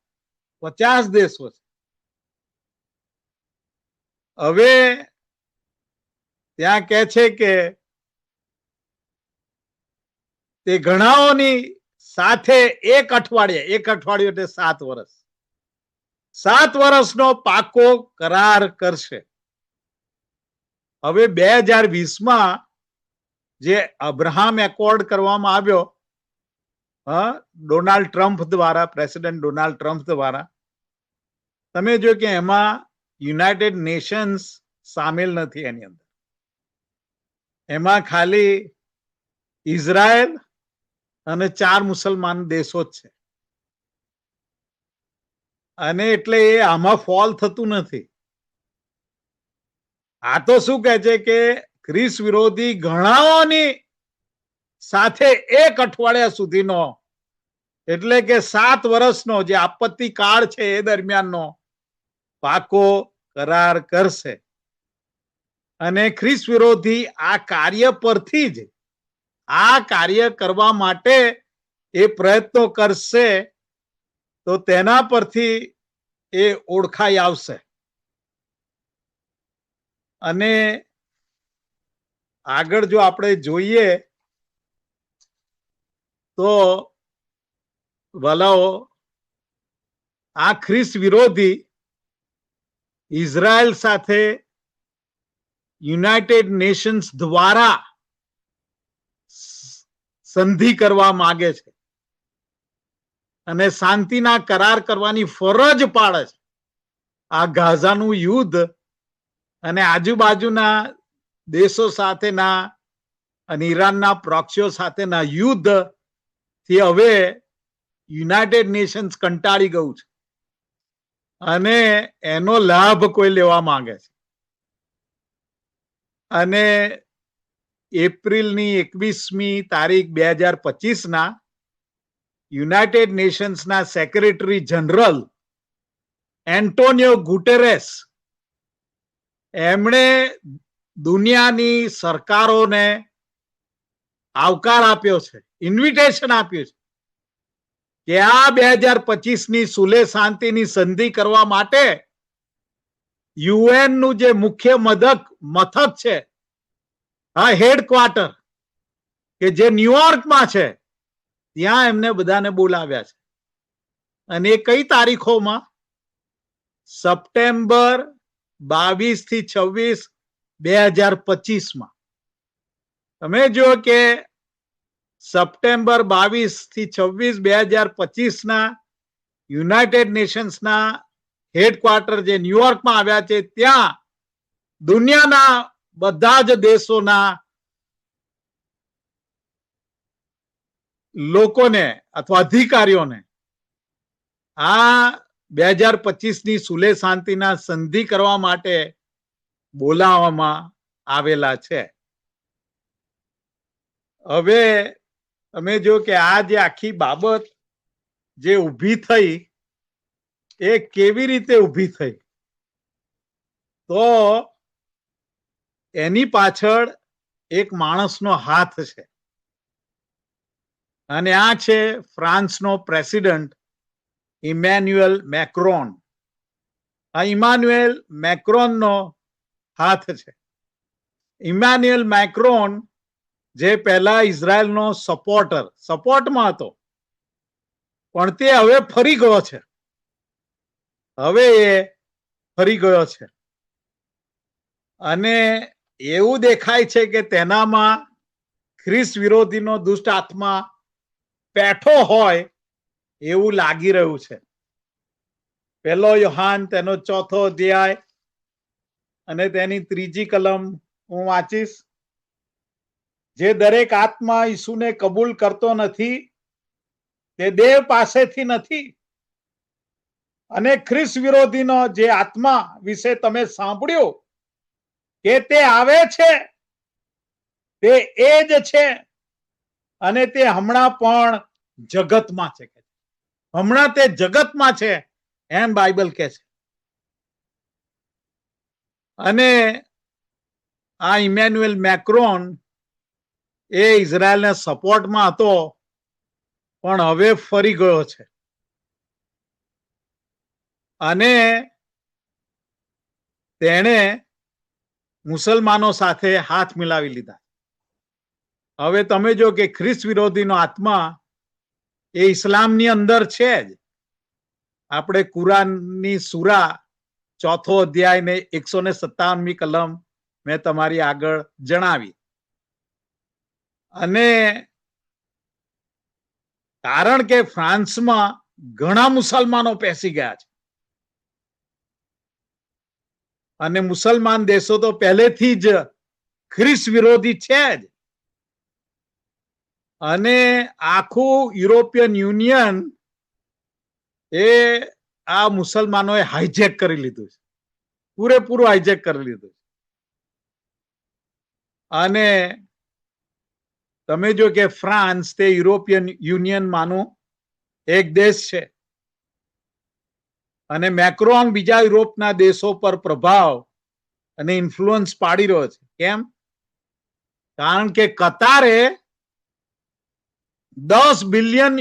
50 દેશો છે. હવે ત્યાં કે છે કે તે ઘણાઓની સાથે 1 અઠવાડિયે, 1 અઠવાડિયું એટલે 7 વર્ષ, 7 વર્ષનો પાકો કરાર કરશે. હવે 2020માં જે અબ્રાહમ એકોર્ડ કરવામાં આવ્યો ડોનાલ્ડ ટ્રમ્પ દ્વારા, પ્રેસિડેન્ટ ડોનાલ્ડ ટ્રમ્પ દ્વારા, તમે જો કે એમાં યુનાઇટેડ નેશન્સ સામેલ નથી. એની અંદર એમાં ખાલી ઇઝરાયલ અને 4 મુસલમાન દેશો જ છે. અને એટલે એ આમાં ફોલ થતું નથી. આ તો શું કહે છે કે ખ્રિસ્ત વિરોધી ઘણાઓની સાથે 1 અઠવાડિયા સુધીનો એટલે કે 7 વર્ષનો જે આપત્તિ કાળ છે એ દરમિયાનનો પાકો કરાર કરશે. અને ખ્રિસ્ત વિરોધી આ કાર્ય પરથી જ, આ કાર્ય કરવા માટે એ પ્રયત્નો કરશે તો તેના પરથી એ ઓળખાઈ આવશે. અને આગળ જો આપણે જોઈએ તો વલાઓ, આ ખ્રિસ્ત વિરોધી ઇઝરાયલ સાથે યુનાઇટેડ નેશન્સ દ્વારા સંધિ કરવા માંગે છે અને શાંતિના કરાર કરવાની ફરજ પાડે છે. આ ગાઝાનું યુદ્ધ અને આજુબાજુના દેશો સાથેના અને ઈરાનના પ્રોક્સીઓ સાથેના યુદ્ધ થી હવે યુનાઇટેડ નેશન્સ કંટાળી ગયું છે અને એનો લાભ કોઈ લેવા માંગે છે. અને એપ્રિલની 21મી તારીખ 2025ના યુનાઇટેડ નેશન્સના સેક્રેટરી જનરલ એન્ટોનિયો ગુટેરેસ એમણે દુનિયાની સરકારોને આવકાર આપ્યો છે, ઇન્વિટેશન આપ્યું છે કે આ 2025ની સુલેહ શાંતિની સંધિ કરવા માટે યુએન નું જે મુખ્ય મથક છે, હા, હેડક્વાર્ટર કે જે ન્યુયોર્કમાં છે, ત્યાં એમને બધાને બોલાવ્યા છે. અને એ કઈ તારીખોમાં? સપ્ટેમ્બર 22 થી 26, 2025માં. તમે જો કે સપ્ટેમ્બર 22 થી 26, 2025ના યુનાઇટેડ નેશન્સના હેડક્વાર્ટર જે ન્યુયોર્કમાં આવ્યા છે, ત્યાં દુનિયાના બધા જ દેશોના લોકોને અથવા અધિકારીઓને આ 2025ની સુલેહ શાંતિના સંધિ કરવા માટે બોલાવવામાં આવેલા છે. હવે તમે જો કે આ જે આખી બાબત જે ઊભી થઈ એ કેવી રીતે ઊભી થઈ, તો એની પાછળ એક માણસનો હાથ છે અને આ છે ફ્રાન્સનો પ્રેસિડન્ટ ઇમેન્યુઅલ મેક્રોન. આ ઇમાન્યુએલ મેક્રોનનો હાથ છે. ઇમાન્યુએલ મેક્રોન જે પહેલા ઇઝરાયલનો સપોર્ટમાં હતો, પણ તે હવે ફરી ગયો છે. હવે એ ફરી ગયો છે અને એવું દેખાય છે કે તેનામાં ખ્રિસ્ત વિરોધીનો દુષ્ટ આત્મા બેઠો હોય એવું લાગી રહ્યું છે. પહેલો યોહાન તેનો 4થો અધ્યાય અને તેની 3જી કલમ હું વાંચીશ. જે દરેક આત્મા ઈસુને કબૂલ કરતો નથી તે દેવ પાસેથી નથી, અને ખ્રિસ્ત વિરોધીનો જે આત્મા વિશે તમે સાંભળ્યું કે તે આવે છે તે એ જ છે, અને તે હમણાં પણ જગતમાં છે. હમણાં તે જગતમાં છે એમ બાઇબલ કહે છે. અને આ ઇમેન્યુએલ મેક્રોન એ ઇઝરાયલના સપોર્ટમાં હતો, પણ હવે ફરી ગયો છે અને તેણે મુસલમાનો સાથે હાથ મિલાવી લીધા. હવે તમે જો કે ખ્રિસ્ત વિરોધીનો આત્મા એ ઇસ્લામની અંદર છે જ. આપણે કુરાનની સૂરા 4થો અધ્યાય ને 157મી કલમ મેં તમારી આગળ જણાવી. અને કારણ કે ફ્રાન્સમાં ઘણા મુસલમાનો પેસી ગયા છે અને મુસલમાન દેશો તો પહેલેથી જ ખ્રિસ્ત વિરોધી છે જ, અને આખું યુરોપિયન યુનિયન એ આ મુસલમાનોએ હાઈજેક કરી લીધું છે, પૂરેપૂરું હાઈજેક કરી લીધું છે. અને તમે જો કે ફ્રાન્સ તે યુરોપિયન યુનિયનમાંનું એક દેશ છે, અને મેક્રોન બીજા યુરોપના દેશો પર પ્રભાવ અને ઇન્ફ્લુઅન્સ પાડી રહ્યો છે. કેમ? કારણ કે કતારે $10 બિલિયન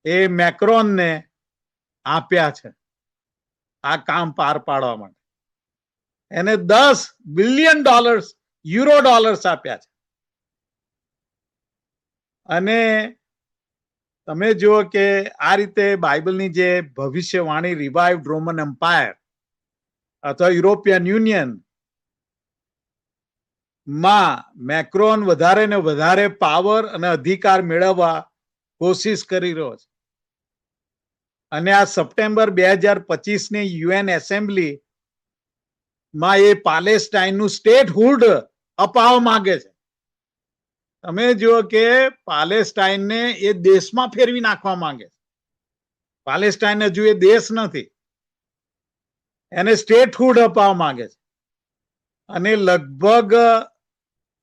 એ મેક્રોનને આપ્યા છે આ કામ પાર પાડવા માટે. એને $10 બિલિયન આપ્યા છે. અને તમે જુઓ કે આ રીતે બાઇબલની જે ભવિષ્યવાણી રિવાઇવ્ડ રોમન એમ્પાયર અથવા યુરોપિયન યુનિયન માં મેક્રોન વધારે ને વધારે પાવર અને અધિકાર મેળવવા કોશિશ કરી રહ્યો છે. અને આ સપ્ટેમ્બર 2025ની યુએન એસેમ્બલી માં એ પાલેસ્ટાઇનનું સ્ટેટહુડ અપાવવા માંગે છે. તમે જુઓ કે પાલેસ્ટાઇનને એ દેશમાં ફેરવી નાખવા માંગે છે. પાલેસ્ટાઇન હજુ એ દેશ નથી, એને સ્ટેટહુડ અપાવવા માંગે છે. અને લગભગ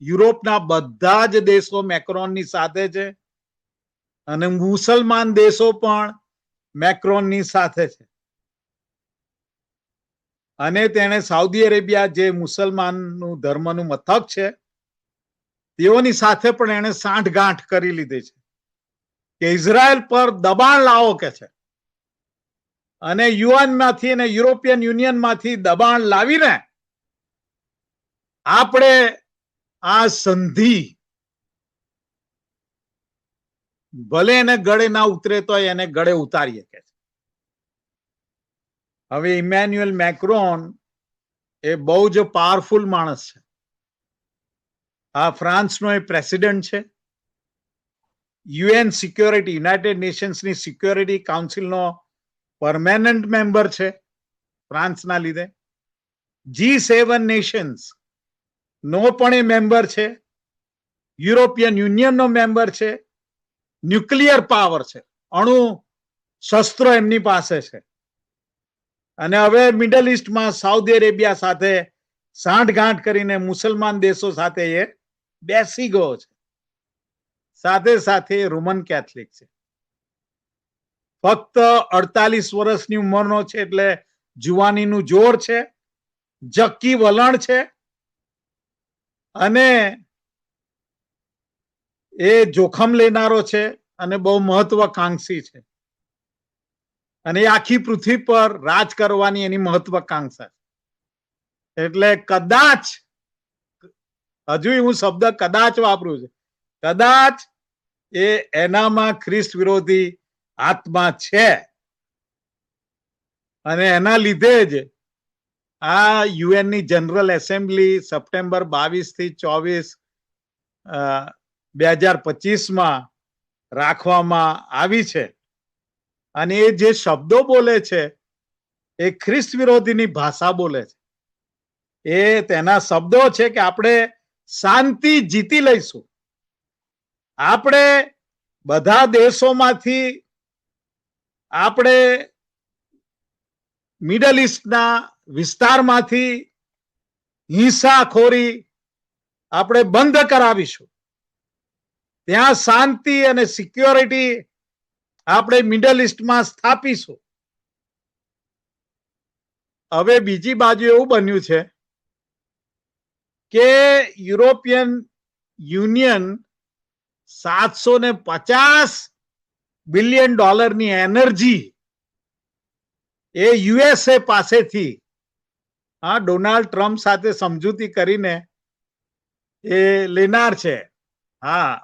યુરોપના બધા જ દેશો મેક્રોનની સાથે છે, અને મુસલમાન દેશો પણ મેક્રોનની સાથે છે. અને તેણે સાઉદી અરેબિયા જે મુસલમાનનું ધર્મનું મથક છે તેઓની સાથે પણ એને સાંઠગાંઠ કરી લીધી છે કે ઇઝરાયલ પર દબાણ લાવો કે છે, અને યુએનમાંથી અને યુરોપિયન યુનિયનમાંથી દબાણ લાવીને આપણે આ સંધિ ભલે એને ગળે ના ઉતરે તો એને ગળે ઉતારીએ કે છે. હવે ઇમેન્યુએલ મેક્રોન એ બહુ જ પાવરફુલ માણસ છે. આ ફ્રાન્સનો એ પ્રેસિડેન્ટ છે, યુએન સિક્યોરિટી યુનાઇટેડ નેશન્સની સિક્યોરિટી કાઉન્સિલનો પરમેનન્ટ મેમ્બર છે ફ્રાન્સના લીધે. G7 નેશન્સ નો પણ એ મેમ્બર છે, યુરોપિયન યુનિયનનો મેમ્બર છે, ન્યુક્લિયર પાવર છે, અણુ શસ્ત્રો એમની પાસે છે. અને હવે મિડલ ઇસ્ટમાં સાઉદી અરેબિયા સાથે સાંઠગાંઠ કરીને મુસલમાન દેશો સાથે એ બેસી ગયો છે. સાથે સાથે રોમન કેથલિક છે. ફક્ત 48 વર્ષની ઉંમરનો છે, એટલે જુવાનીનું જોર છે, જક્કી વલણ છે, અને એ જોખમ લેનારો છે, અને બહુ મહત્વાકાંક્ષી છે. અને એ આખી પૃથ્વી પર રાજ કરવાની એની મહત્વાકાંક્ષા. એટલે કદાચ, હજુ હું શબ્દ કદાચ વાપરું છું, કદાચ એનામાં ખ્રિસ્ત વિરોધી આત્મા છે અને એના લીધે જ આ યુએનની જનરલ એસેમ્બલી સપ્ટેમ્બર 22 થી 24, 2025 રાખવામાં આવી છે. અને એ જે શબ્દો બોલે છે એ ખ્રિસ્ત વિરોધીની ભાષા બોલે છે. એ તેના શબ્દો છે કે આપણે શાંતિ જીતી લઈશું. આપણે બધા દેશોમાંથી, આપણે મિડલ ઈસ્ટના વિસ્તારમાંથી હિંસાખોરી આપણે બંધ કરાવીશું. ત્યાં શાંતિ અને સિક્યોરિટી આપણે મિડલ ઈસ્ટમાં સ્થાપીશું. હવે બીજી બાજુ એવું બન્યું છે કે યુરોપિયન યુનિયન $750 બિલિયન એનર્જી એ યુએસએ પાસેથી ડોનાલ્ડ ટ્રમ્પ સાથે સમજૂતી કરીને એ લેનાર છે.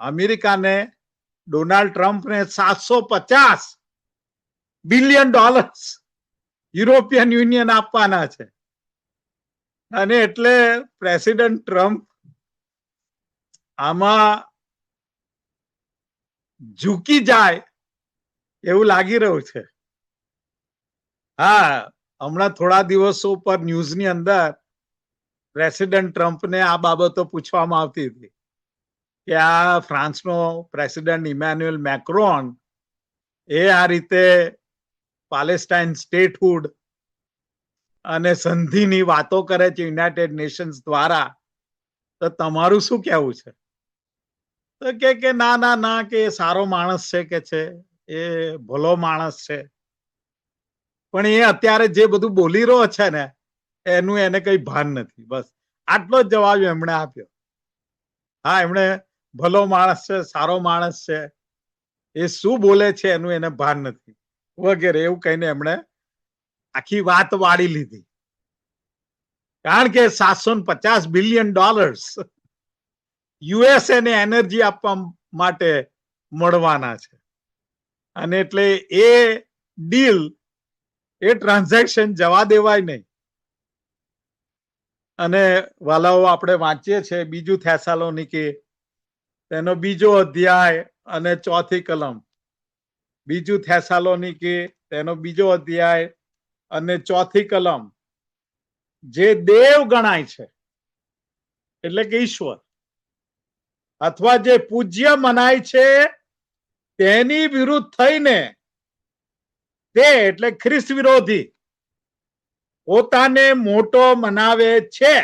અમેરિકાને ડોનાલ્ડ ટ્રમ્પને $750 બિલિયન યુરોપિયન યુનિયન આપવાના છે. અને એટલે પ્રેસિડેન્ટ ટ્રમ્પ આમાં ઝૂકી જાય એવું લાગી રહ્યું છે. હમણાં થોડા દિવસો પર ન્યૂઝની અંદર પ્રેસિડેન્ટ ટ્રમ્પને આ બાબતો પૂછવામાં આવતી હતી કે આ ફ્રાન્સનો પ્રેસિડેન્ટ ઇમેન્યુએલ મેક્રોન એ આ રીતે પાલેસ્ટાઇન સ્ટેટહુડ અને સંધિની વાતો કરે છે યુનાઇટેડ નેશન્સ દ્વારા, તો તમારું શું કહેવું છે? તો કે ના કે સારો માણસ છે, કે છે એ ભલો માણસ છે, પણ એ અત્યારે જે બધું બોલી રહ્યો છે ને એનું એને કઈ ભાન નથી. બસ આટલો જ જવાબ એમણે આપ્યો. એમણે ભલો માણસ છે, સારો માણસ છે, એ શું બોલે છે એનું એને ભાન નથી વગેરે એવું કહીને એમણે આખી વાત વાળી લીધી. કારણ કે $750 બિલિયન યુએસએ ને એનર્જી આપવા માટે મળવાના છે. અને એટલે એ ડીલ, એ ટ્રાન્ઝેક્શન જવા દેવાય નહીં. અને વાલાઓ આપણે વાંચીએ છીએ 2 થેસાલોનિકી તેનો 2 અધ્યાય અને 4 કલમ. 2 થેસાલોનિકી તેનો 2 અધ્યાય અને 4 કલમ. જે દેવ ગણાય છે એટલે કે ઈશ્વર, અથવા જે પૂજ્ય મનાય છે તેની વિરુદ્ધ થઈને તે એટલે ખ્રિસ્ત વિરોધી પોતાને મોટો મનાવે છે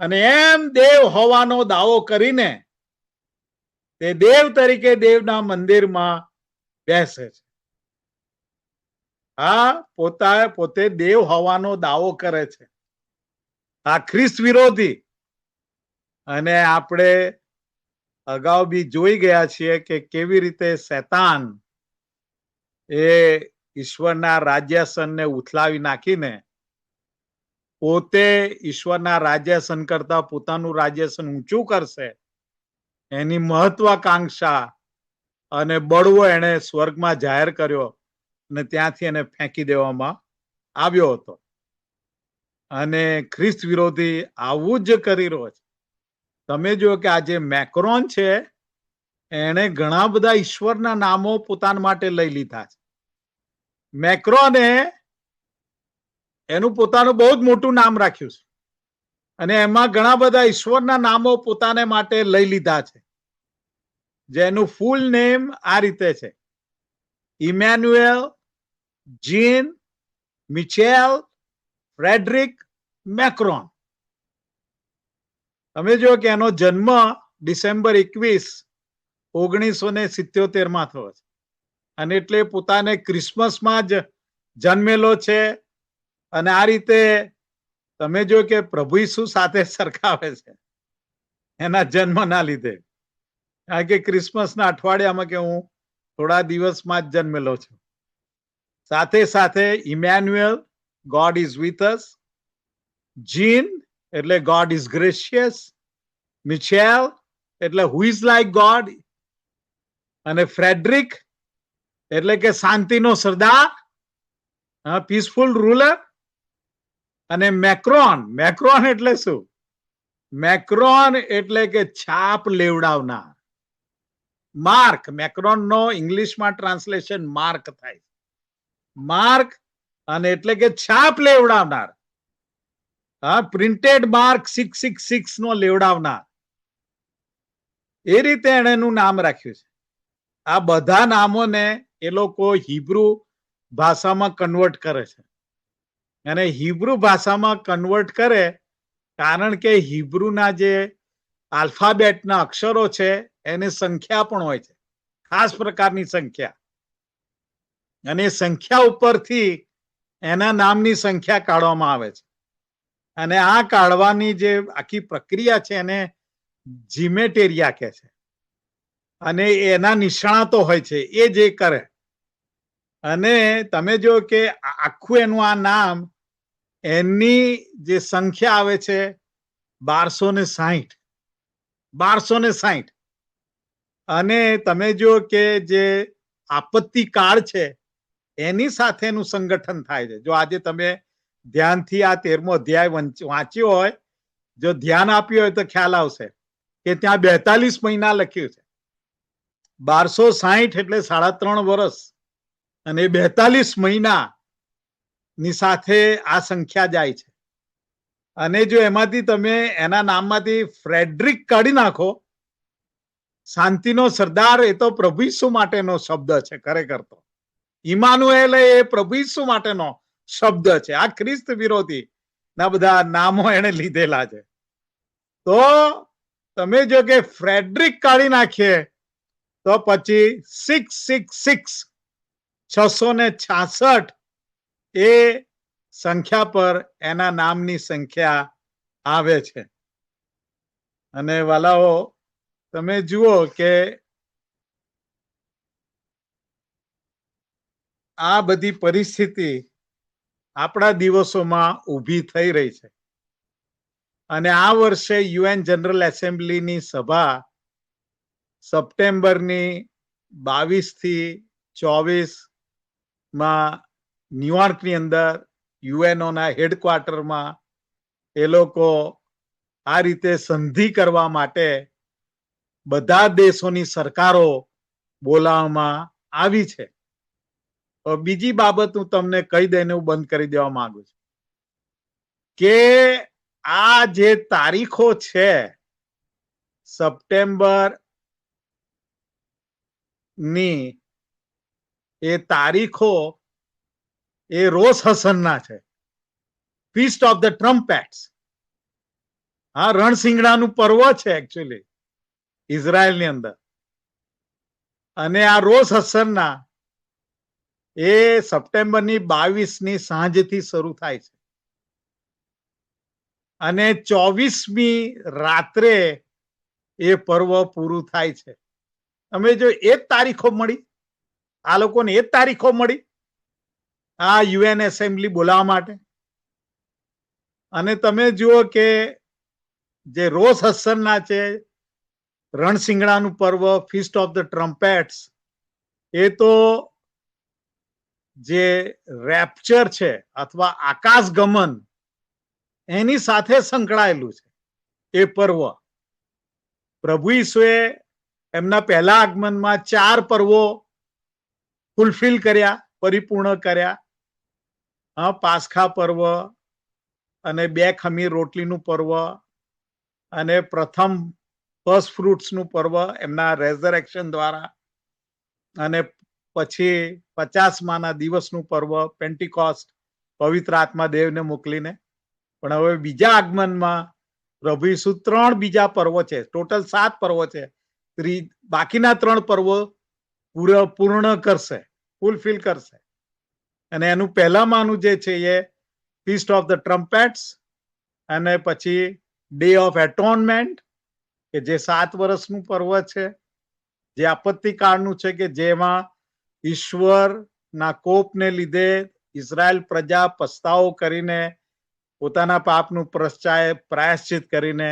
અને એમ દેવ હોવાનો દાવો કરીને તે દેવ તરીકે દેવના મંદિરમાં બેસે છે. પોતે દેવ હોવાનો દાવો કરે છે. આ ખ્રિસ્ત વિરોધી. અને આપણે અગાઉ બી જોઈ ગયા છીએ કે કેવી રીતે શૈતાન એ ઈશ્વરના રાજ્યાસનને ઉથલાવી નાખીને પોતે ઈશ્વરના રાજ્યાસન કરતા પોતાનું રાજ્યાસન ઊંચું કરશે એની મહત્વાકાંક્ષા અને બળવો એને સ્વર્ગમાં જાહેર કર્યો અને ત્યાંથી એને ફેંકી દેવામાં આવ્યો હતો. અને ખ્રિસ્ત વિરોધી આવું જ કરી રહ્યો છે. તમે જો કે આ જે મેક્રોન છે એને ઘણા બધા ઈશ્વરના નામો પોતાના માટે લઈ લીધા છે. મેક્રોને એનું પોતાનું બહુ જ મોટું નામ રાખ્યું છે અને એમાં ઘણા બધા ઈશ્વરના નામો પોતાને માટે લઈ લીધા છે, જેનું ફૂલ નેમ આ રીતે છે: ઇમેન્યુએલ જીન મિચેલ ફ્રેડરિક મેક્રોન. તમે જો કે એનો જન્મ ડિસેમ્બર 21, 1977 થયો છે અને એટલે પોતાને ક્રિસમસમાં જ જન્મેલો છે. અને આ રીતે તમે જો કે પ્રભુ ઈસુ સાથે સરખાવે છે એના જન્મના લીધે. કારણ કે ક્રિસમસના અઠવાડિયામાં કે હું થોડા દિવસમાં જ જન્મેલો છું સાથે સાથે Emmanuel, God is with us, Jean એટલે ગોડ ઇઝ ગ્રેશિયસ, મિચેલ એટલે હુ ઇઝ લાઈક ગોડ, અને ફ્રેડરિક એટલે કે શાંતિનો સરદાર, પીસફુલ રૂલર, અને મેક્રોન, મેક્રોન એટલે શું? મેક્રોન એટલે કે છાપ લેવડાવનાર. માર્ક, મેક્રોન નો ઇંગ્લિશમાં ટ્રાન્સલેશન માર્ક થાય. માર્ક અને એટલે કે છાપ લેવડાવનાર. પ્રિન્ટેડ માર્ક 666 નો લેવડાવનાર. એ રીતે એને એનું નામ રાખ્યું છે. આ બધા નામોને એ લોકો હિબ્રુ ભાષામાં કન્વર્ટ કરે છે. અને હિબ્રુ ભાષામાં કન્વર્ટ કરે કારણ કે હિબ્રુના જે આલ્ફાબેટના અક્ષરો છે એની સંખ્યા પણ હોય છે, ખાસ પ્રકારની સંખ્યા. અને સંખ્યા ઉપરથી એના નામની સંખ્યા કાઢવામાં આવે છે. અને આ કાઢવાની જે આખી પ્રક્રિયા છે એને જીમેટેરિયા કહે છે. અને એના નિષ્ણાતો હોય છે એ જે કરે. અને તમે જો કે આખું એનું આ નામ, એની જે સંખ્યા આવે છે 1260. 1260. અને તમે જો કે જે આપત્તિ કાળ છે એની સાથેનું સંગઠન થાય છે. જો આજે તમે ધ્યાનથી આ 13મો અધ્યાય વાંચ્યો હોય, જો ધ્યાન આપ્યું હોય તો ખ્યાલ આવશે કે ત્યાં 42 મહિના લખ્યું છે. 1260 એટલે 3.5 વર્ષ, અને 42 મહિના ની સાથે આ સંખ્યા જાય છે. અને જો એમાંથી તમે એના નામમાંથી ફ્રેડરિક કાઢી નાખો, શાંતિનો સરદાર, એ તો પ્રભુ ઈસુ માટેનો શબ્દ છે ખરેખર તો. ઇમાનુએલ એ પ્રભુ ઈસુ માટેનો શબ્દ છે. આ ખ્રિસ્ત વિરોધી ના બધા નામો એને લીધેલા છે. તો તમે જો કે ફ્રેડરિક કાઢી નાખીએ તો પછી 666, 666 એ સંખ્યા પર એના નામની સંખ્યા આવે છે. અને વાલાઓ, તમે જુઓ કે આ બધી પરિસ્થિતિ આપણા દિવસોમાં ઊભી થઈ રહી છે. અને આ વર્ષે યુએન જનરલ એસેમ્બલીની સભા સપ્ટેમ્બરની 22 થી 24 માં ન્યુયોર્કની અંદર યુએનઓના હેડક્વાર્ટરમાં એ લોકો આ રીતે સંધિ કરવા માટે બધા દેશોની સરકારો બોલાવવામાં આવી છે. બીજી બાબત હું તમને કહી દઈને હું બંધ કરી દેવા માંગુ છું કે આ જે તારીખો છે સપ્ટેમ્બર ની, એ તારીખો એ રોઝ હસનના છે, ફીસ્ટ ઓફ ધ ટ્રમ્પેટ્સ. હા, રણસિંગડાનું પર્વ છે એકચ્યુઅલી ઇઝરાયલની અંદર. અને આ રોઝ હસનના એ સપ્ટેમ્બરની 22ની સાંજથી શરૂ થાય છે અને 24મી રાત્રે એ પર્વ પૂરું થાય છે. તમે જો એ જ તારીખો મળી, આ લોકોને એ જ તારીખો મળી આ યુએન એસેમ્બલી બોલાવવા માટે. અને તમે જુઓ કે જે રોઝ હસનના છે, રણસિંગડાનું પર્વ, ફીસ્ટ ઓફ ધ ટ્રમ્પેટ્સ, એ તો જે રેપ્ચર છે અથવા આકાશ ગમન એની સાથે સંકળાયેલું છે એ પર્વ. પ્રભુ ઈસુએ એમના પહેલા આગમનમાં 4 પર્વો ફૂલફિલ કર્યા, પરિપૂર્ણ કર્યા. પાસખા પર્વ, અને 2 ખમીર રોટલીનું પર્વ, અને પ્રથમ ફર્સ્ટ ફ્રૂટ્સનું પર્વ એમના રેઝરેક્શન દ્વારા, અને પછી 50માના દિવસનું પર્વ પેન્ટિકોસ્ટ, પવિત્ર આત્મા દેવને મોકલીને. પણ હવે બીજા આગમનમાં પ્રભુ ઈસુ 3 બીજા પર્વો છે, ટોટલ 7 પર્વો છે, બાકીના 3 પર્વો પૂર્ણ કરશે, ફૂલફિલ કરશે. અને એનું પહેલામાંનું જે છે એ ફીસ્ટ ઓફ ધ ટ્રમ્પેટ્સ, અને પછી ડે ઓફ એટોનમેન્ટ કે જે 7 વર્ષનું પર્વ છે, જે આપત્તિ કાળનું છે, કે જેમાં ઈશ્વર ના કોપને લીધે ઇઝરાયલ પ્રજા પસ્તાવો કરીને પોતાના પાપનું પ્રાયશ્ચિત કરીને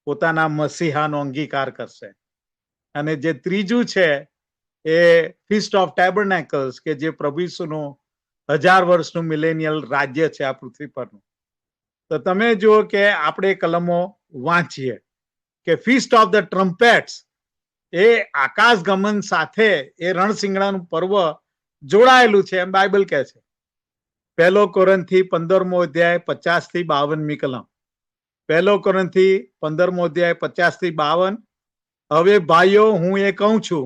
પોતાના મસીહાનો અંગીકાર કરશે. અને જે ત્રીજું છે એ ફીસ્ટ ઓફ ટેબરનેકલ્સ, કે જે પ્રભુ ઈસુનું 1000 વર્ષનું મિલેનિયલ રાજ્ય છે આ પૃથ્વી પરનું. તો તમે જુઓ કે આપણે કલમો વાંચીએ કે ફીસ્ટ ઓફ ધ ટ્રમ્પેટ્સ એ આકાશ ગમન સાથે એ રણસિંગડાનું પર્વ જોડાયેલું છે એમ બાઇબલ કહે છે. 1 કોરિન્થી 15મો અધ્યાય 50 થી 52મી કલમ. 1 કોરિન્થી 15મો અધ્યાય 50 થી 52. હવે ભાઈઓ, હું એ કહું છું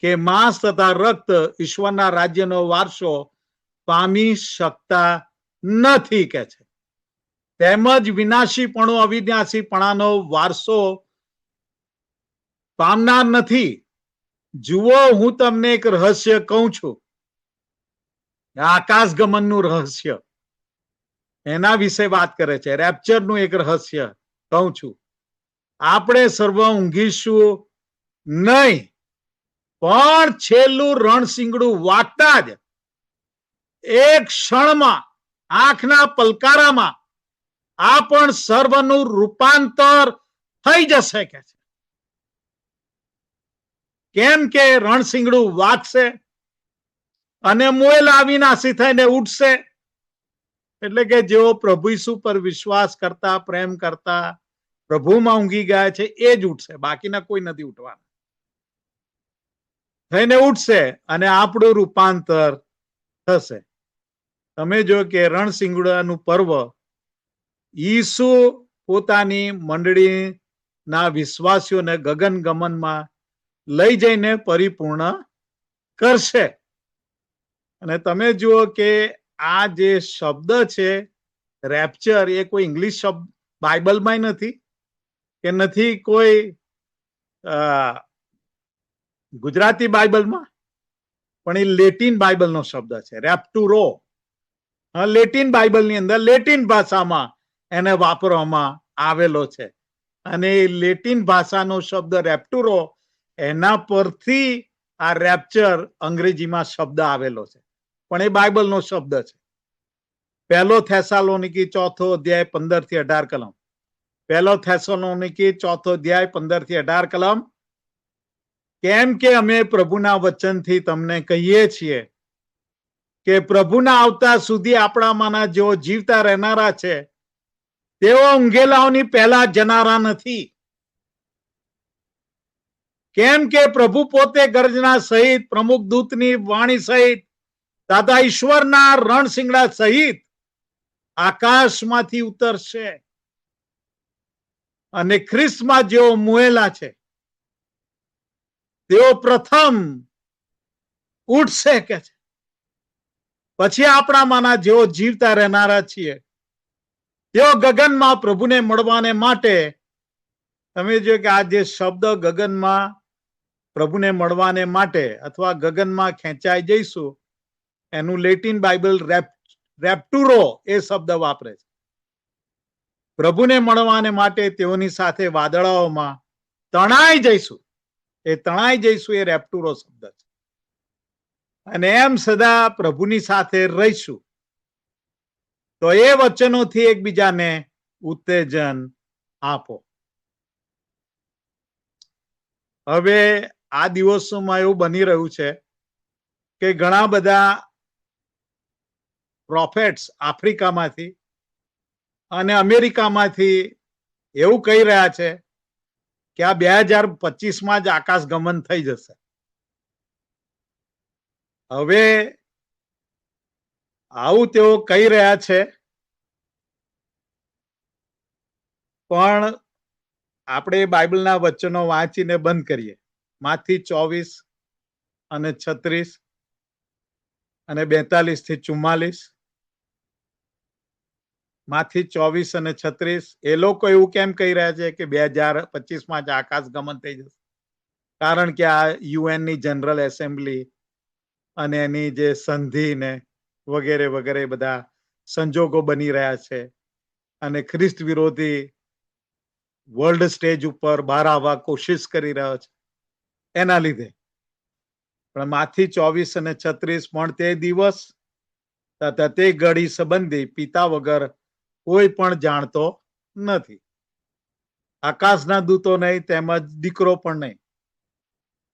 કે માંસ તથા રક્ત ઈશ્વરના રાજ્યનો વારસો પામી શકતા નથી કે છે. તેમજ વિનાશીપણું અવિનાશીપણાનો વારસો પામનાર નથી. જુઓ, હું તમને એક રહસ્ય કહું છું, આકાશ ગમનનું રહસ્ય, એના વિશે વાત કરે છે. રેપ્ચરનું એક રહસ્ય કહું છું. આપણે સર્વ ઊંઘીશું નહીં, પણ છેલ્લું રણસિંગડું વાગતા જ એક ક્ષણમાં, આંખના પલકારામાં આ પણ સર્વનું રૂપાંતર થઈ જશે કે છે. કેમ કે રણસિંગડું વાગશે અને મોયેલા અવિનાશી થઈને ઉઠશે. એટલે કે જેઓ પ્રભુ ઈસુ પર વિશ્વાસ કરતા, પ્રેમ કરતા, પ્રભુમાં ઊંઘી ગયા છે એ જ ઉઠશે, બાકીના કોઈ નથી ઉઠવાના. થઈને ઉઠશે અને આપણું રૂપાંતર થશે. તમે જો કે રણસિંગડાનું પર્વ ઈસુ પોતાની મંડળીના વિશ્વાસીઓને ગગન ગમનમાં લઈ જઈને પરિપૂર્ણ કરશે. અને તમે જુઓ કે આ જે શબ્દ છે રેપ્ચર, એ કોઈ ઇંગ્લિશ શબ્દ બાઇબલમાં નથી, કે નથી કોઈ ગુજરાતી બાઇબલમાં, પણ એ લેટિન બાઇબલનો શબ્દ છે, રેપ્ટુરો. લેટિન બાઇબલની અંદર લેટિન ભાષામાં એને વાપરવામાં આવેલો છે. અને લેટિન ભાષાનો શબ્દ રેપ્ટુરો, એના પરથી આ રેપ્ચર અંગ્રેજીમાં શબ્દ આવેલો છે, પણ એ બાઇબલનો શબ્દ છે. 1 થેસાલોનિકી 4 અધ્યાય 15 થી 18 કલમ. 1 થેસાલોનિકી 4 અધ્યાય 15 થી 18 કલમ. કેમ કે અમે પ્રભુના વચનથી તમને કહીએ છીએ કે પ્રભુના આવતા સુધી આપણામાંના જેઓ જીવતા રહેનારા છે તેઓ ઊંઘેલાઓની પહેલા જનારા નથી. કેમ કે પ્રભુ પોતે ગર્જના સહિત, પ્રમુખ દૂતની વાણી સહિત, તથા ઈશ્વરના રણસિંગડા સહિત આકાશમાંથી ઉતરશે, અને ખ્રિસ્તમાં જેઓ મુએલા છે તેઓ પ્રથમ ઉઠશે કે છે. પછી આપણામાંના જેઓ જીવતા રહેનારા છીએ તેઓ ગગનમાં પ્રભુને મળવાને માટે, તમે જો કે આ જે શબ્દ ગગનમાં પ્રભુને મળવાને માટે અથવા ગગનમાં ખેંચાઈ જઈશું, એનું લેટિન બાઇબલ રેપ્ટુરો એ શબ્દ વાપરે છે. પ્રભુને મળવાને માટે તેઓની સાથે વાદળાઓમાં તણાઈ જઈશું. એ તણાઈ જઈશું એ રેપ્ટુરો શબ્દ છે. અને એમ સદા પ્રભુની સાથે રહીશું. તો એ વચનોથી એકબીજાને ઉત્તેજન આપો. હવે આ દિવસોમાં એવું બની રહ્યું છે કે ઘણા બધા પ્રોફેટ્સ આફ્રિકામાંથી અને અમેરિકામાંથી એવું કહી રહ્યા છે કે આ 2025માં જ આકાશ ગમન થઈ જશે. હવે આવું તેઓ કહી રહ્યા છે, પણ આપણે બાઇબલના વચનો વાંચીને બંધ કરીએ. માથી 24 અને 36 અને 42 થી 44. માથી 24 અને 36. એ લોકો એવું કેમ કહી રહ્યા છે કે 2025માં જ આકાશ ગમન થઈ જશે? કારણ કે આ યુએનની જનરલ એસેમ્બલી અને એની જે સંધિ ને વગેરે વગેરે બધા સંજોગો બની રહ્યા છે, અને ખ્રિસ્ત વિરોધી વર્લ્ડ સ્ટેજ ઉપર બહાર આવવા કોશિશ કરી રહ્યો છે. એના લીધે પણ માથી 24 અને 36 પણ તે દિવસ તથા તે ઘડી સંબંધી પિતા વગર કોઈ પણ જાણતો નથી, આકાશના દૂતો નહીં, તેમજ દીકરો પણ નહીં.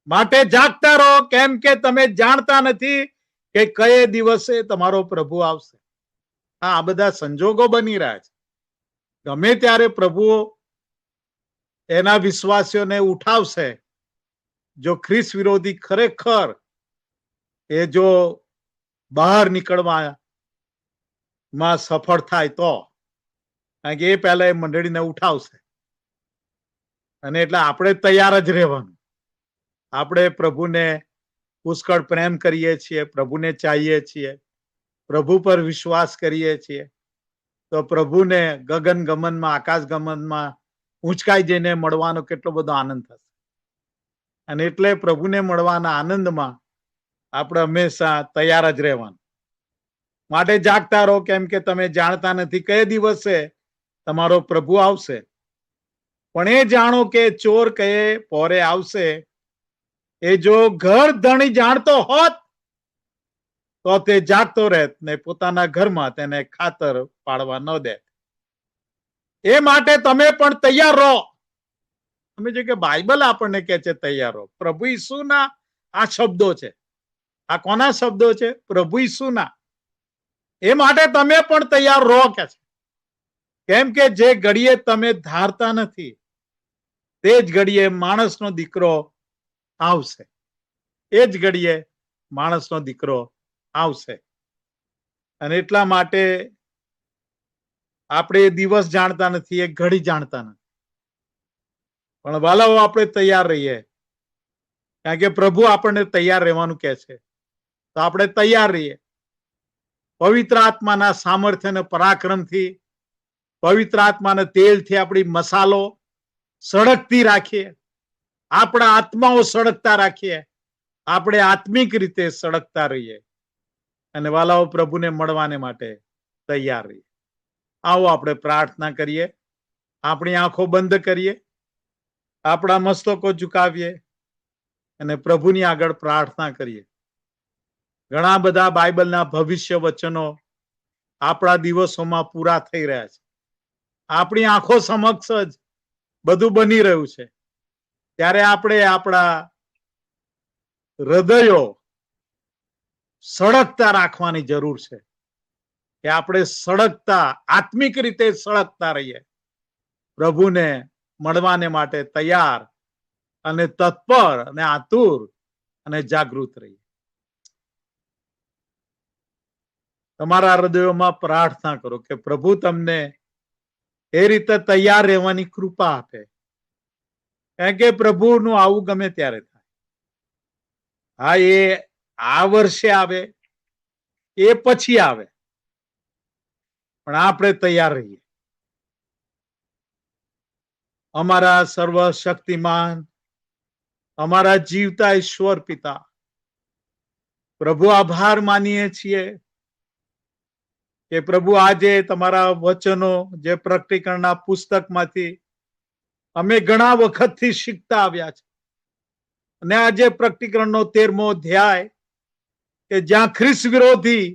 માટે જાગતા રહો, કેમ કે તમે જાણતા નથી કે કયે દિવસે તમારો પ્રભુ આવશે. આ બધા સંજોગો બની રહ્યા છે. ગમે ત્યારે પ્રભુ એના વિશ્વાસીઓને ઉઠાવશે. જો ખ્રિસ્ત વિરોધી ખરેખર એ જો બહાર નીકળવામાં સફળ થાય તો, કારણ કે એ પહેલા એ મંડળીને ઉઠાવશે. અને એટલે આપણે તૈયાર જ રહેવાનું. આપણે પ્રભુને પુષ્કળ પ્રેમ કરીએ છીએ, પ્રભુને ચાહીએ છીએ, પ્રભુ પર વિશ્વાસ કરીએ છીએ, તો પ્રભુને ગગન ગમનમાં, આકાશ ગમનમાં ઊંચકાઈ જઈને મળવાનો કેટલો બધો આનંદ થશે. અને એટલે પ્રભુને મળવાના આનંદમાં આપણે હંમેશા તૈયાર જ રહેવાનું. માટે જાગતા રહો, કેમ કે તમે જાણતા નથી કયે દિવસે તમારો પ્રભુ આવશે. પણ એ જાણો કે ચોર કયે પોરે આવશે. એ જો ઘર ધણી જાણતો હોત તો તે જાગતો રહેત ને પોતાના ઘરમાં તેને ખાતર પાડવા ન દે. એ માટે તમે પણ તૈયાર રહો. તમે જો કે બાઇબલ આપણને કહે છે તૈયાર રહો. પ્રભુ ઈસુના આ શબ્દો છે. આ કોના શબ્દો છે? પ્રભુ ઈસુના. એ માટે તમે પણ તૈયાર રહો કે છે. કેમ કે જે ઘડીએ તમે ધારતા નથી તે જ ઘડીએ માણસનો દીકરો આવશે. એ જ ઘડીએ માણસનો દીકરો આવશે. અને એટલા માટે આપણે દિવસ જાણતા નથી, એક ઘડી જાણતા નથી. પણ વાલાઓ, આપણે તૈયાર રહીએ, કારણ કે પ્રભુ આપણને તૈયાર રહેવાનું કહે છે. તો આપણે તૈયાર રહીએ. પવિત્ર આત્માના સામર્થ્ય અને પરાક્રમથી, પવિત્ર આત્માના તેલથી આપણી મસાલો સળગતી રાખીએ, આપણા આત્માઓ સળગતા રાખીએ, આપણે આત્મિક રીતે સળગતા રહીએ. અને વાલાઓ, પ્રભુને મળવાને માટે તૈયાર રહીએ. આવો આપણે પ્રાર્થના કરીએ. આપણી આંખો બંધ કરીએ, આપણા મસ્તકો ઝુકાવીએ અને પ્રભુની આગળ પ્રાર્થના કરીએ. ઘણા બધા બાઇબલના ભવિષ્ય વચનો આપણા દિવસોમાં પૂરા થઈ રહ્યા છે. આપણી આંખો સમક્ષ જ બધું બની રહ્યું છે. ત્યારે આપણે આપણા હૃદયો સળગતા રાખવાની જરૂર છે, કે આપણે સળગતા, આત્મિક રીતે સળગતા રહીએ, પ્રભુને મળવાને માટે તૈયાર અને તત્પર અને આતુર અને જાગૃત રહીએ. તમારા હૃદયોમાં પ્રાર્થના કરો કે પ્રભુ તમને એ રીતે તૈયાર રહેવાની કૃપા આપે. કારણ કે પ્રભુનું આવું ગમે ત્યારે થાય. હા, એ આ વર્ષે આવે, એ પછી આવે, પણ આપણે તૈયાર રહીએ. અમારા સર્વશક્તિમાન, અમારા જીવતા ઈશ્વર પિતા, પ્રભુ આભાર માનીએ છીએ કે પ્રભુ આજે તમારા વચનો જે પ્રકટીકરણના પુસ્તકમાંથી અમે ઘણા વખતથી શીખતા આવ્યા છે, અને આજે પ્રકટીકરણનો 13મો અધ્યાય કે જ્યાં ખ્રિસ્ત વિરોધી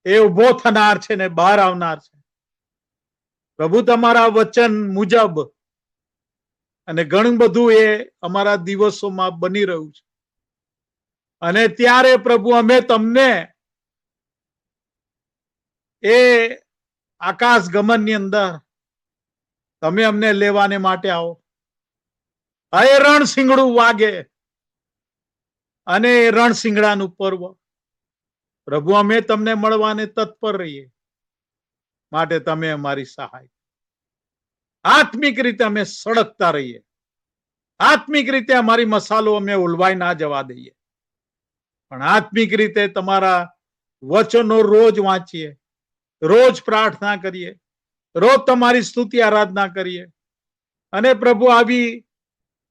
એ ઉભો થનાર છે ને બહાર આવનાર છે. પ્રભુ તમારા વચન મુજબ અને ઘણું બધું એ અમારા દિવસોમાં બની રહ્યું છે. અને ત્યારે પ્રભુ અમે તમને એ આકાશ ગમનની અંદર તમે અમને લેવાને માટે આવો. એ રણશીંગડું વાગે અને રણશીંગડાનું પર્વ, પ્રભુ અમે તમને મળવાને તત્પર રહીએ. માટે તમે અમારી સહાય. આત્મિક રીતે અમે સળગતા રહીએ. આત્મિક રીતે અમારી મસાલો અમે ઉલવાઈ ના જવા દઈએ, પણ આત્મિક રીતે તમારા વચનો રોજ વાંચીએ, રોજ પ્રાર્થના કરીએ, રોજ તમારી સ્તુતિ આરાધના કરીએ. અને પ્રભુ આવી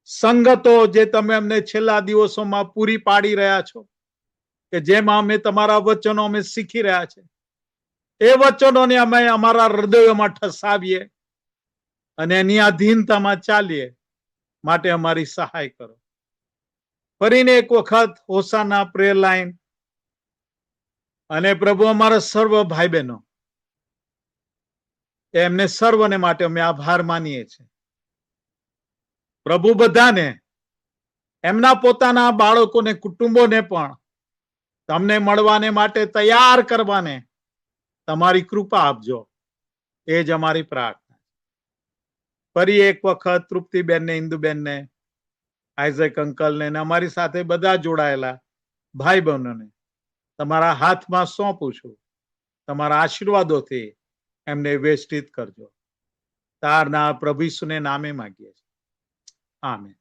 સંગતો જે તમે અમને છેલ્લા દિવસોમાં પૂરી પાડી રહ્યા છો, કે જેમાં અમે તમારા વચનો અમે શીખી રહ્યા છે, એ વચનોને અમે અમારા હૃદયોમાં ઠસાવીએ અને એની અધીનતામાં ચાલીએ. માટે અમારી સહાય કરો. ફરીને એક વખત હોસાના પ્રેયર લાઈન અને પ્રભુ અમારા સર્વ ભાઈ બહેનો એમને સર્વને માટે અમે આભાર માનીએ છીએ. પ્રભુ બધાને એમના પોતાના બાળકોને કુટુંબોને પણ તમને મળવાને માટે તૈયાર કરવાને તમારી કૃપા આપજો. એ જ અમારી પ્રાર્થના. ફરી એક વખત તૃપ્તિબેનને, ઇન્દુબેનને, આઇઝેક અંકલને અમારી સાથે બધા જોડાયેલા ભાઈ બહેનોને તમારા હાથમાં સોંપું છું. તમારા આશીર્વાદોથી એમને વેષ્ટિત કરજો. તારના પ્રભુ ઈસુને નામે માંગીએ છીએ. આમેન.